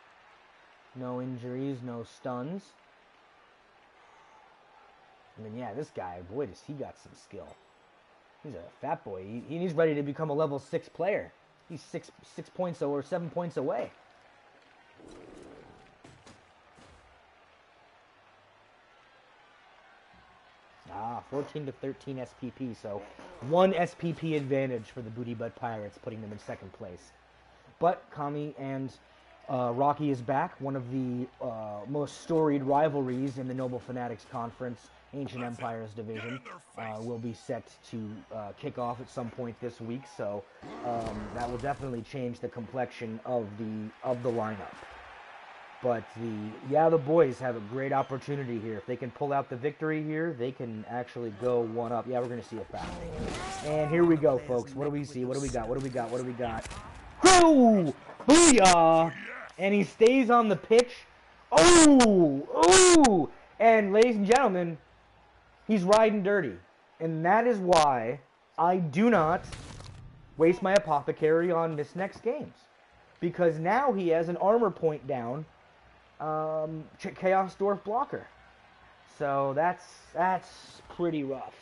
No injuries, no stuns. And then, yeah, this guy, boy, does he got some skill. He's a fat boy. He's ready to become a level 6 player. He's 6 points or 7 points away. 14 to 13 SPP, so 1 SPP advantage for the Booty Butt Pirates, putting them in second place. But Kami and Rocky is back, one of the most storied rivalries in the Noble Fanatics Conference, Ancient Empires Division, will be set to kick off at some point this week, so that will definitely change the complexion of the lineup. But the boys have a great opportunity here. If they can pull out the victory here, they can actually go 1-up. Yeah, we're going to see a foul. And here we go, folks. What do we see? What do we got? What do we got? What do we got? Whoo! Booyah! And he stays on the pitch. Oh! Ooh! And ladies and gentlemen, he's riding dirty. And that is why I do not waste my apothecary on this next games. Because now he has an armor point down. Chaos Dwarf blocker. So that's pretty rough.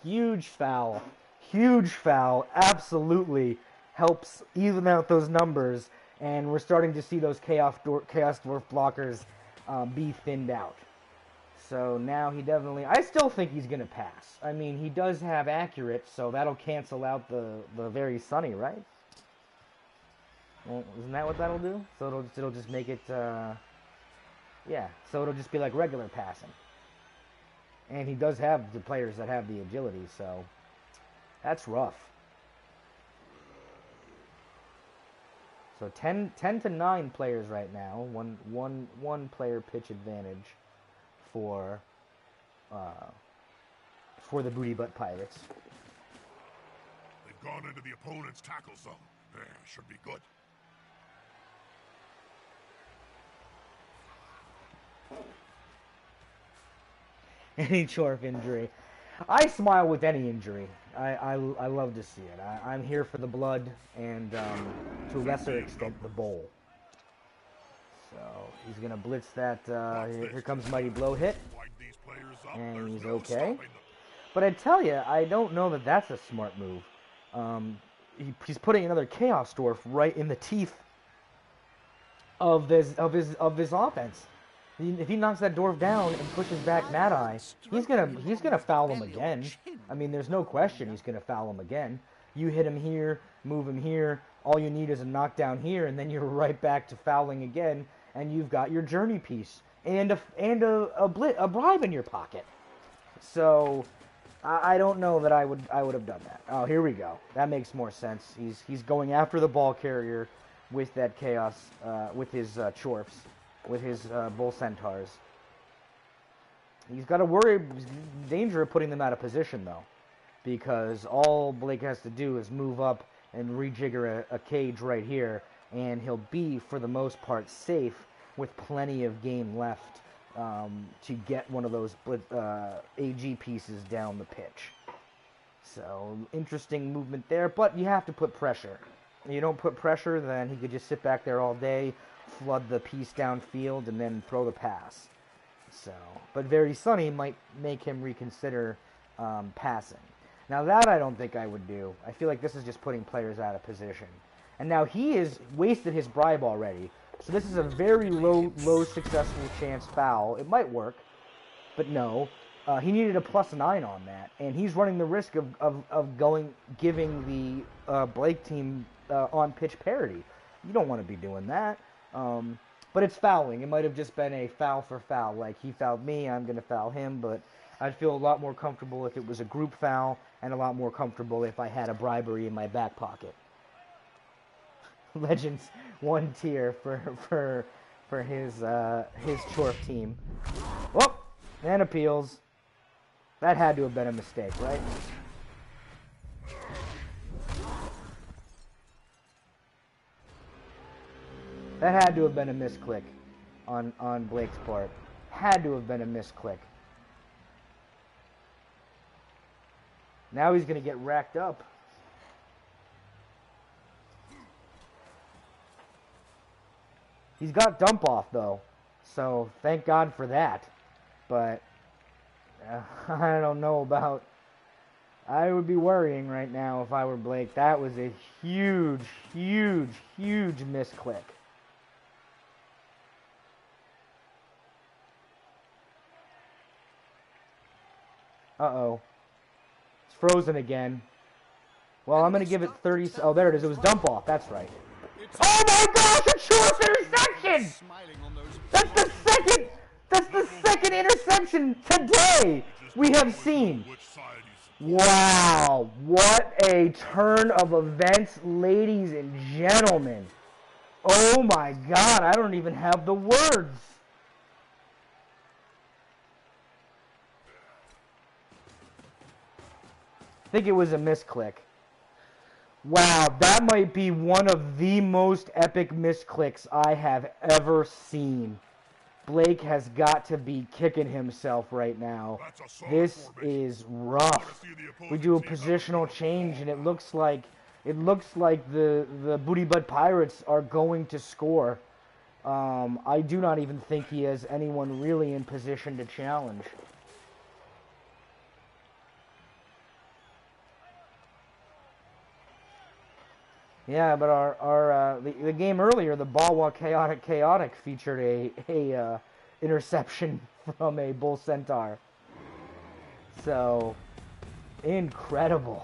Huge foul. Huge foul. Absolutely helps even out those numbers. And we're starting to see those Chaos Dwarf blockers be thinned out. So now he definitely... I still think he's going to pass. I mean, he does have accurate, so that'll cancel out the very sunny, right? Well, isn't that what that'll do? So it'll just make it, yeah. So it'll just be like regular passing. And he does have the players that have the agility, so that's rough. So 10 to 9 players right now. One player pitch advantage for the Booty Butt Pirates. They've gone into the opponent's tackle zone. Should be good. Any Chorf injury. I smile with any injury. I love to see it. I'm here for the blood and, to a lesser extent, the bowl. So, he's going to blitz that. Here comes Mighty Blow hit. And he's okay. But I tell you, I don't know that that's a smart move. He's putting another Chaos Dwarf right in the teeth of his offense. If he knocks that dwarf down and pushes back Mad Eye, he's gonna foul him again. I mean, there's no question he's gonna foul him again. You hit him here, move him here. All you need is a knockdown here, and then you're right back to fouling again, and you've got your journey piece and a bribe in your pocket. So I don't know that I would have done that. Oh, here we go. That makes more sense. He's going after the ball carrier with that chaos, with his Chorfs. With his Bull Centaurs. He's got to worry, danger of putting them out of position, though. Because all Blake has to do is move up and rejigger a cage right here, and he'll be, for the most part, safe with plenty of game left to get one of those AG pieces down the pitch. So, interesting movement there, but you have to put pressure. If you don't put pressure, then he could just sit back there all day, flood the piece downfield, and then throw the pass. So, but Very Sunny might make him reconsider passing. Now that I don't think I would do. I feel like this is just putting players out of position. And now he has wasted his bribe already. So this is a very low successful chance foul. It might work, but no. He needed a +9 on that, and he's running the risk of giving the Blake team on pitch parity. You don't want to be doing that. But it's fouling. It might have just been a foul for foul. Like, he fouled me, I'm going to foul him. But I'd feel a lot more comfortable if it was a group foul, and a lot more comfortable if I had a bribery in my back pocket. Legends 1 tier for his Chorf team. Oh, and appeals. That had to have been a mistake, right? That had to have been a misclick on Blake's part. Had to have been a misclick. Now he's going to get racked up. He's got dump off, though. So, thank God for that. But, I don't know about... I would be worrying right now if I were Blake. That was a huge, huge, huge misclick. Uh-oh. It's frozen again. Well, I'm going to give it 30... Oh, there it is. It was dump off. That's right. Oh my gosh! A Chorf interception! That's the second interception today we have seen. Wow. What a turn of events, ladies and gentlemen. Oh my God. I don't even have the words. I think it was a misclick. Wow, that might be one of the most epic misclicks I have ever seen. Blake has got to be kicking himself right now. This is rough. We do a positional change, and it looks like the Booty Butt Pirates are going to score. I do not even think he has anyone really in position to challenge. Yeah, but the game earlier, the Balwa Chaotic featured a interception from a Bull Centaur. So, incredible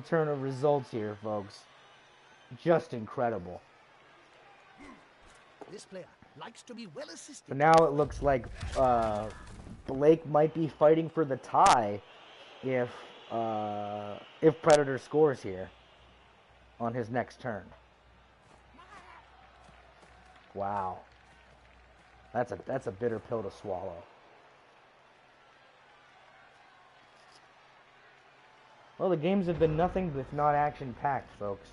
turn of results here, folks. Just incredible. This player likes to be well assisted. So now it looks like Blake might be fighting for the tie if Predator scores here on his next turn. Wow. That's a bitter pill to swallow. Well, the games have been nothing if not action-packed, folks.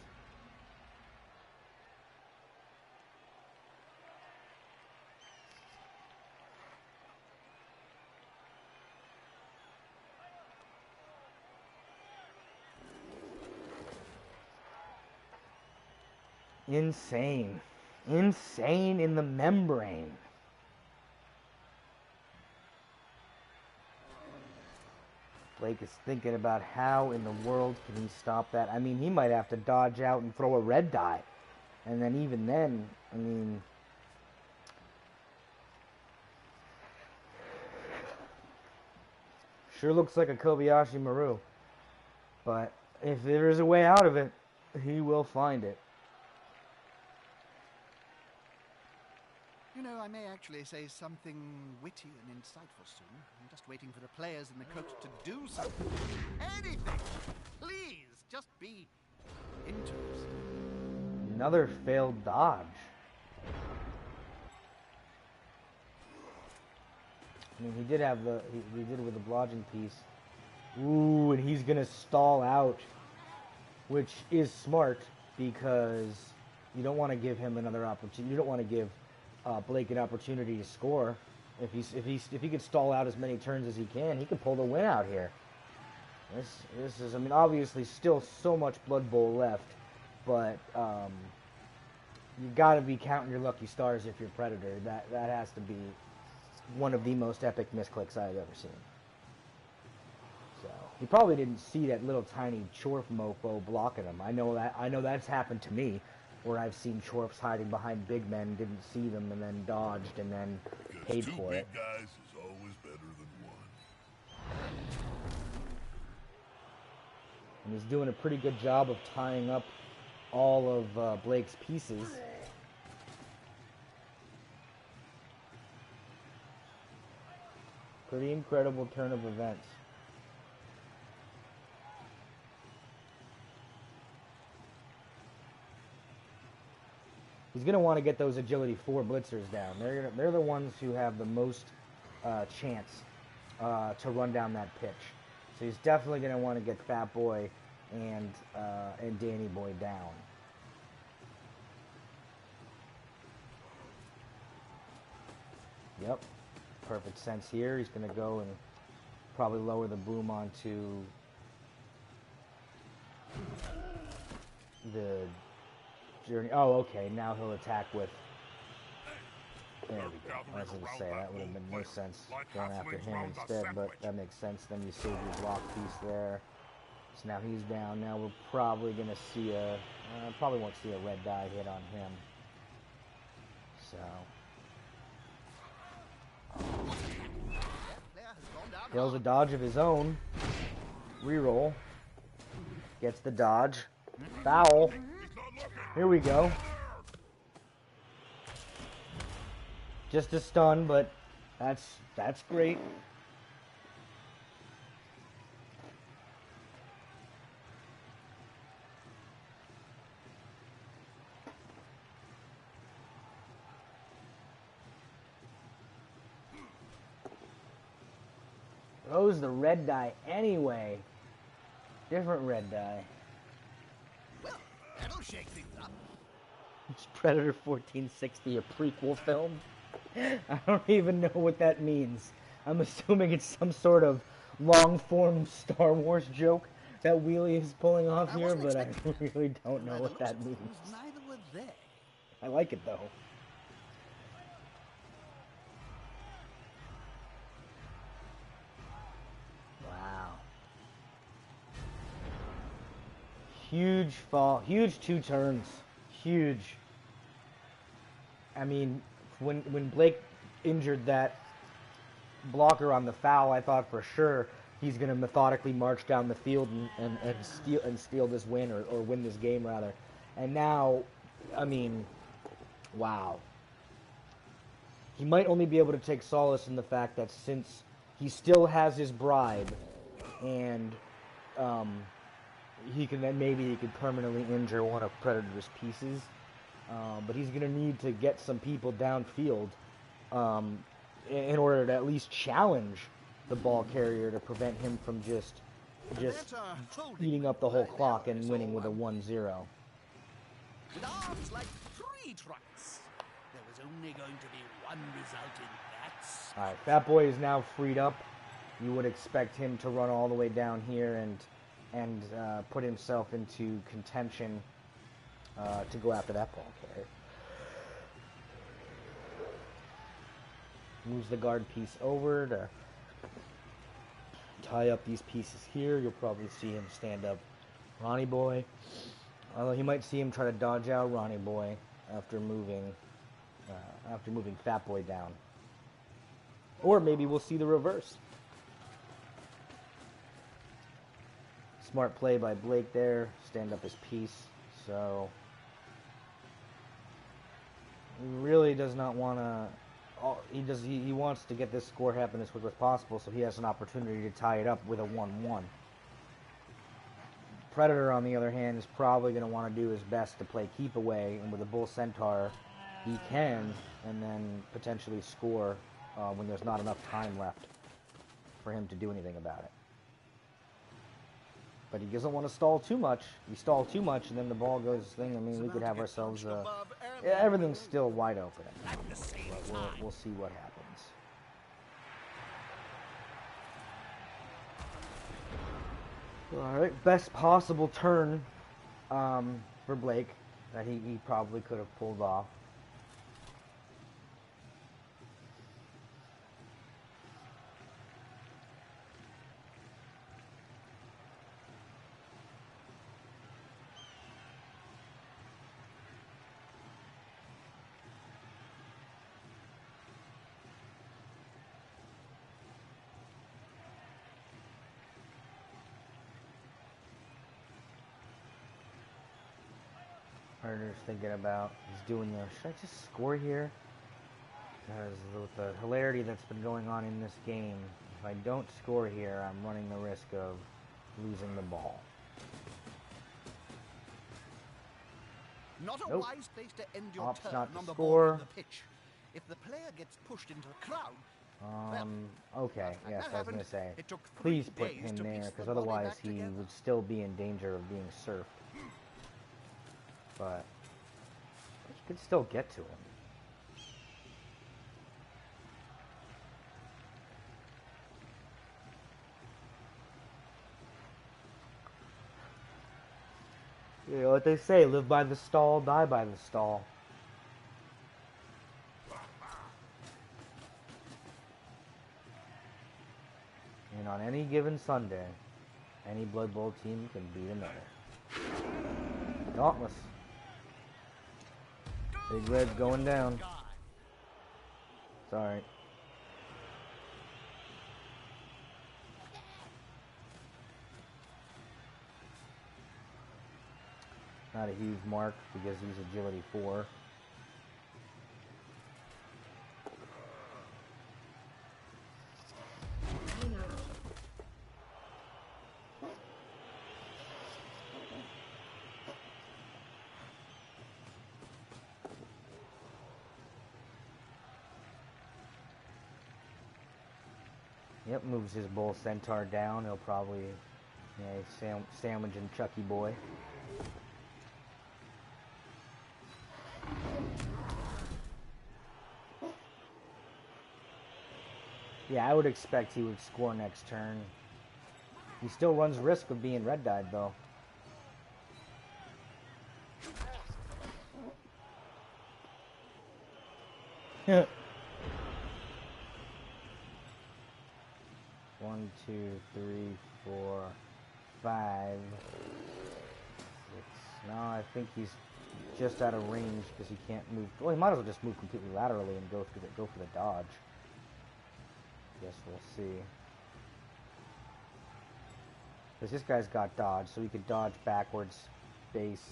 Insane. Insane in the membrane. Blake is thinking about how in the world can he stop that. I mean, he might have to dodge out and throw a red die. And then even then, I mean... Sure looks like a Kobayashi Maru. But if there is a way out of it, he will find it. You know, I may actually say something witty and insightful soon. I'm just waiting for the players and the coach to do something. Anything! Please, just be interested. Another failed dodge. I mean, he did have he did it with the blodging piece. Ooh, and he's gonna stall out, which is smart because you don't want to give him another opportunity. You don't want to give Blake an opportunity to score. If he could stall out as many turns as he could pull the win out here. This is, I mean, obviously still so much Blood Bowl left, but you got to be counting your lucky stars if you're Predator. That has to be one of the most epic misclicks I've ever seen. So he probably didn't see that little tiny Chorf mofo blocking him. I know that's happened to me, where I've seen Chorfs hiding behind big men, didn't see them, and then dodged, and then paid for it. Two big guys is always better than one. And he's doing a pretty good job of tying up all of Blake's pieces. Pretty incredible turn of events. He's going to want to get those Agility 4 blitzers down. They're the ones who have the most chance to run down that pitch. So he's definitely going to want to get Fat Boy and Danny Boy down. Yep, perfect sense here. He's going to go and probably lower the boom onto the journey. Oh, okay. Now he'll attack with. There we go. I was going to say that would have made no sense going after him instead, but that makes sense. Then you save your block piece there. So now he's down. Now we're probably going to see probably won't see a red die hit on him. So. Fails a dodge of his own. Reroll. Gets the dodge. Foul. Here we go. Just a stun, but that's great. Throws the red die anyway. Different red die. Well, that'll shake things up. It's Predator 1460, a prequel film? I don't even know what that means. I'm assuming it's some sort of long-form Star Wars joke that Wheelie is pulling off here, but I really don't know what that means. Neither were they. I like it, though. Wow. Huge fall. Huge two turns. Huge. I mean, when Blake injured that blocker on the foul, I thought for sure he's going to methodically march down the field and steal this win, or win this game, rather. And now, I mean, wow. He might only be able to take solace in the fact that since he still has his bribe, and maybe he could permanently injure one of Predator's pieces. But he's going to need to get some people downfield in order to at least challenge the ball carrier to prevent him from just eating up the whole clock and winning with a 1-0. With arms like tree trunks, there was only going to be one result in that. Alright, Fat Boy is now freed up. You would expect him to run all the way down here and put himself into contention to go after that ball carrier. Moves the guard piece over to tie up these pieces here. You'll probably see him stand up Ronnie Boy. Although you might see him try to dodge out Ronnie Boy after moving Fat Boy down. Or maybe we'll see the reverse. Smart play by Blake there. Stand up his piece. So he really does not want to. He wants to get this score happen as quick as possible, so he has an opportunity to tie it up with a 1-1. Predator, on the other hand, is probably going to want to do his best to play keep away, and with a Bull Centaur, he can, and then potentially score when there's not enough time left for him to do anything about it. But he doesn't want to stall too much. You stall too much, and then the ball goes thing. I mean, we could have ourselves everything's still wide open. But we'll see what happens. All right, best possible turn for Blake that he probably could have pulled off. Predator's thinking about, he's doing should I just score here? Because with the hilarity that's been going on in this game, if I don't score here, I'm running the risk of losing the ball. Not a wise place to end your Opts turn not to on the score. ball on the pitch. If the player gets pushed into the crowd, okay, yes, I was going to say, it took 3 please put days him to there, piece because the body otherwise back he together. would still be in danger of being surfed. But you could still get to him. You know what they say, live by the stall, die by the stall. And on any given Sunday, any Blood Bowl team can beat another. Dauntless. Big Red's going down. Sorry. Not a huge mark because he's agility 4. Yep, moves his Bull Centaur down. He'll probably sandwich and Chucky Boy. Yeah, I would expect he would score next turn. He still runs risk of being red-dyed, though. Yeah. 1, 2, 3, 4, 5, 6. No, I think he's just out of range because he can't move. Well, he might as well just move completely laterally and go for the dodge. Guess we'll see. Because this guy's got dodge, so he could dodge backwards, base,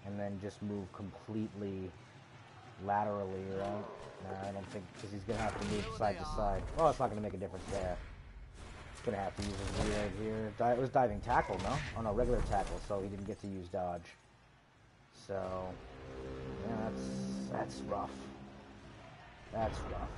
and then just move completely laterally, right? Nah, I don't think, because he's going to have to move side to side. Well, it's not going to make a difference there. He's going to have to use his rear here. It was diving tackle, no? Oh, no, regular tackle, so he didn't get to use dodge. So, yeah, that's rough. That's rough.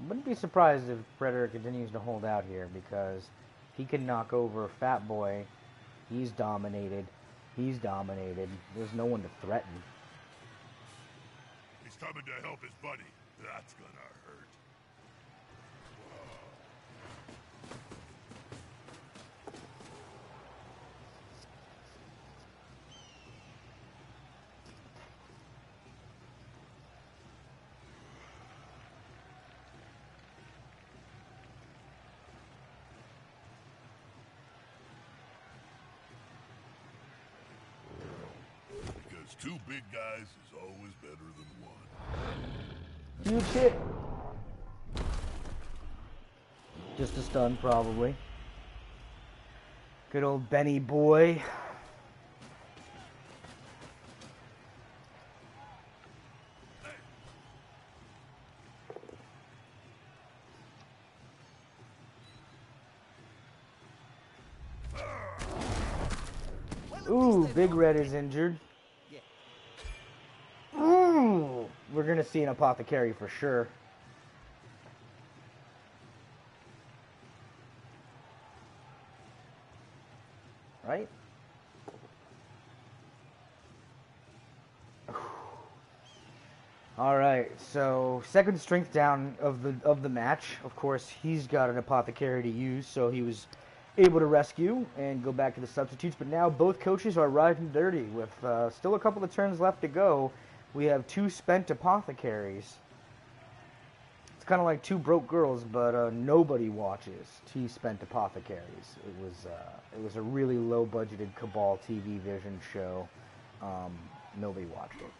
Wouldn't be surprised if Predator continues to hold out here, because he can knock over Fat Boy. He's dominated. He's dominated. There's no one to threaten. He's coming to help his buddy. That's gonna hurt. Because two big guys is always better than one. Huge hit. Just a stun, probably. Good old Benny boy. Ooh, Big Red is injured. Ooh, we're gonna see an apothecary for sure. Right? All right, so second strength down of the match. Of course, he's got an apothecary to use, so he was able to rescue and go back to the substitutes. But now both coaches are riding dirty with still a couple of turns left to go. We have two spent apothecaries. It's kind of like two broke girls, but nobody watches two spent apothecaries. It was a really low-budgeted Cabal TV Vision show. Nobody watched it.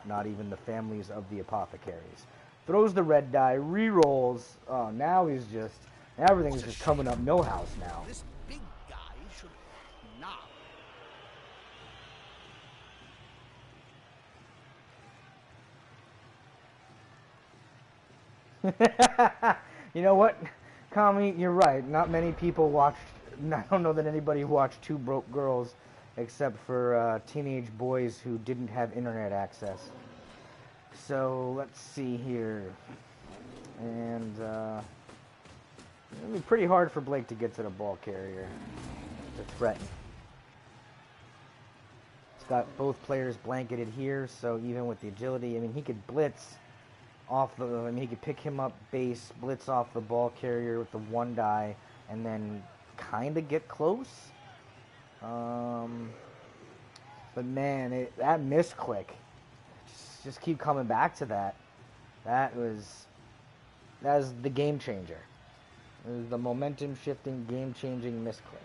Not even the families of the apothecaries. Throws the red die, re-rolls. Now he's just everything's just coming up Millhouse now. This big guy should not. You know what, Kami, you're right. Not many people watched. I don't know that anybody watched Two Broke Girls, except for teenage boys who didn't have internet access. So let's see here, and it'll be pretty hard for Blake to get to the ball carrier to threaten. It's got both players blanketed here, so even with the agility, I mean, he could blitz off the. I mean, he could pick him up base, blitz off the ball carrier with the one die, and then kind of get close. But man, that misclick. Just keep coming back to that. That was the game changer. It was the momentum shifting, game changing misclick.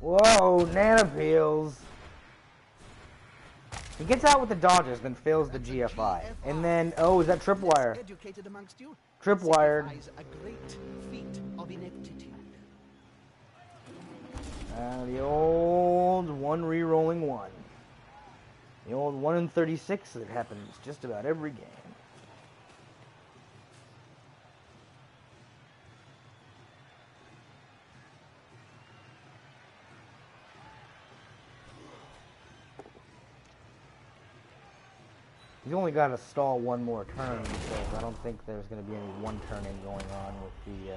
Whoa, nanopeels. He gets out with the dodges, then fails the GFI. And then, oh, is that tripwire? Tripwired. The old one re-rolling one. The old 1 in 36 that happens just about every game. He's only got to stall one more turn, because I don't think there's going to be any one-turning going on with the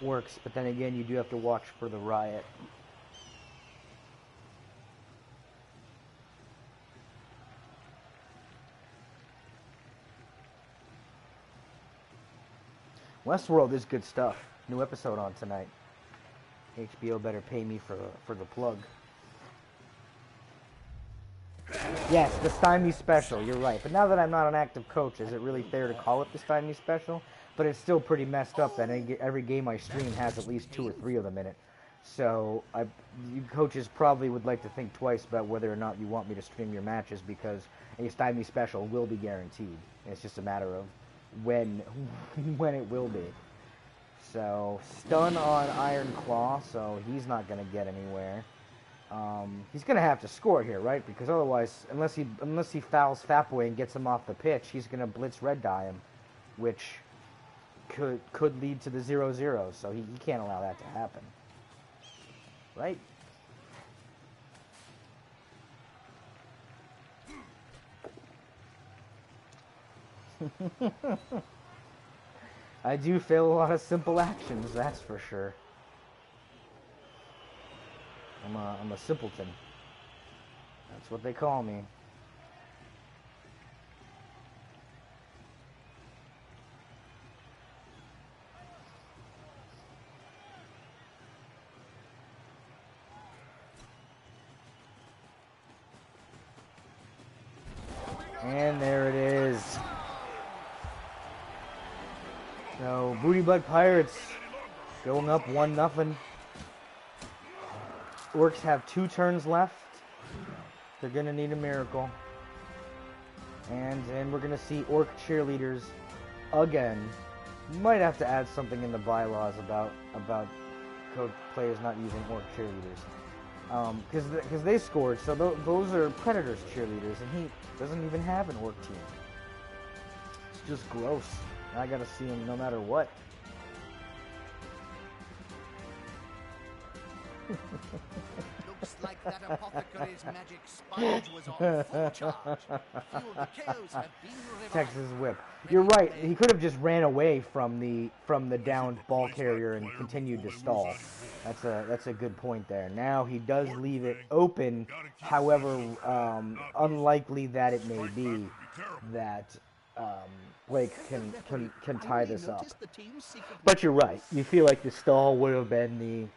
works. But then again, you do have to watch for the riot. Westworld is good stuff. New episode on tonight. HBO better pay me for the plug. Yes, the Stymie special, you're right. But now that I'm not an active coach, is it really fair to call it the Stymie special? but it's still pretty messed up that every game I stream has at least 2 or 3 of them in it. So you coaches probably would like to think twice about whether or not you want me to stream your matches, because a Stymie special will be guaranteed. It's just a matter of when it will be. So stun on Iron Claw, so he's not going to get anywhere. He's going to have to score here, right? Because otherwise, unless he fouls Fatboy and gets him off the pitch, he's going to blitz red dye him, which could lead to the 0-0. So he can't allow that to happen, right? I do fail a lot of simple actions, that's for sure. I'm a simpleton. That's what they call me. And there it is. So, Booty Butt Pirates going up 1-0. Orcs have 2 turns left. They're going to need a miracle. And we're going to see Orc cheerleaders again. Might have to add something in the bylaws about code players not using Orc cheerleaders. Because they scored, so those are Predators cheerleaders, and he doesn't even have an Orc team. It's just gross. I got to see him no matter what. Looks like that apothecary's magic sponge was on full charge. Feel the KOs have been revived. Texas whip. You're right. He could have just ran away from the downed ball carrier and continued to stall. That's a good point there. Now he does leave it open. However, unlikely that it may be that Blake can tie this up. But you're right. You feel like the stall would have been the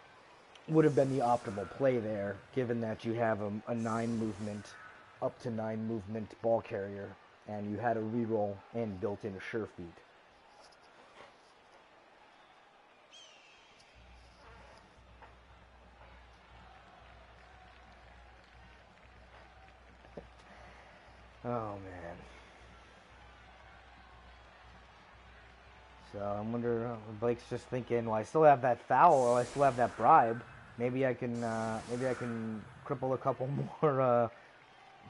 optimal play there, given that you have a 9 movement, up to 9 movement ball carrier, and you had a reroll and built-in sure feet. Oh man. So I wonder, Blake's just thinking, well, I still have that foul, or I still have that bribe. Maybe I can cripple a couple more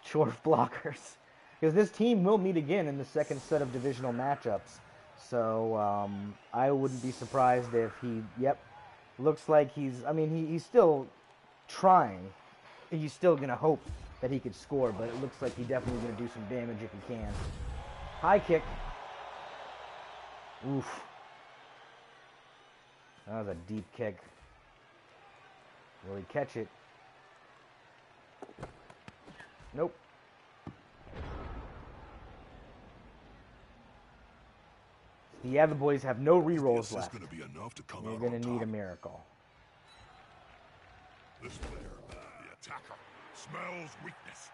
Chorf blockers, because this team will meet again in the second set of divisional matchups. So I wouldn't be surprised if he. Yep, looks like he's still trying. He's still gonna hope that he could score, but it looks like he's definitely gonna do some damage if he can. High kick. Oof. That was a deep kick. Will he catch it? Nope. The other boys have no rerolls left. They're going to need a miracle. This player, the attacker, smells weakness.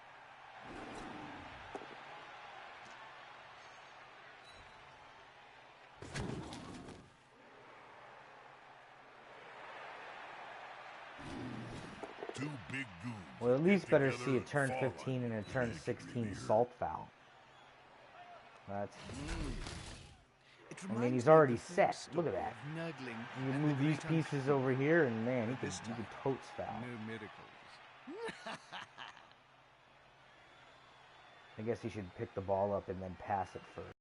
Well, at least better see a turn 15 and a turn 16 salt foul. That's. I mean, he's already set. Look at that. You move these pieces over here, and man, he could totes foul. No miracles. I guess he should pick the ball up and then pass it first.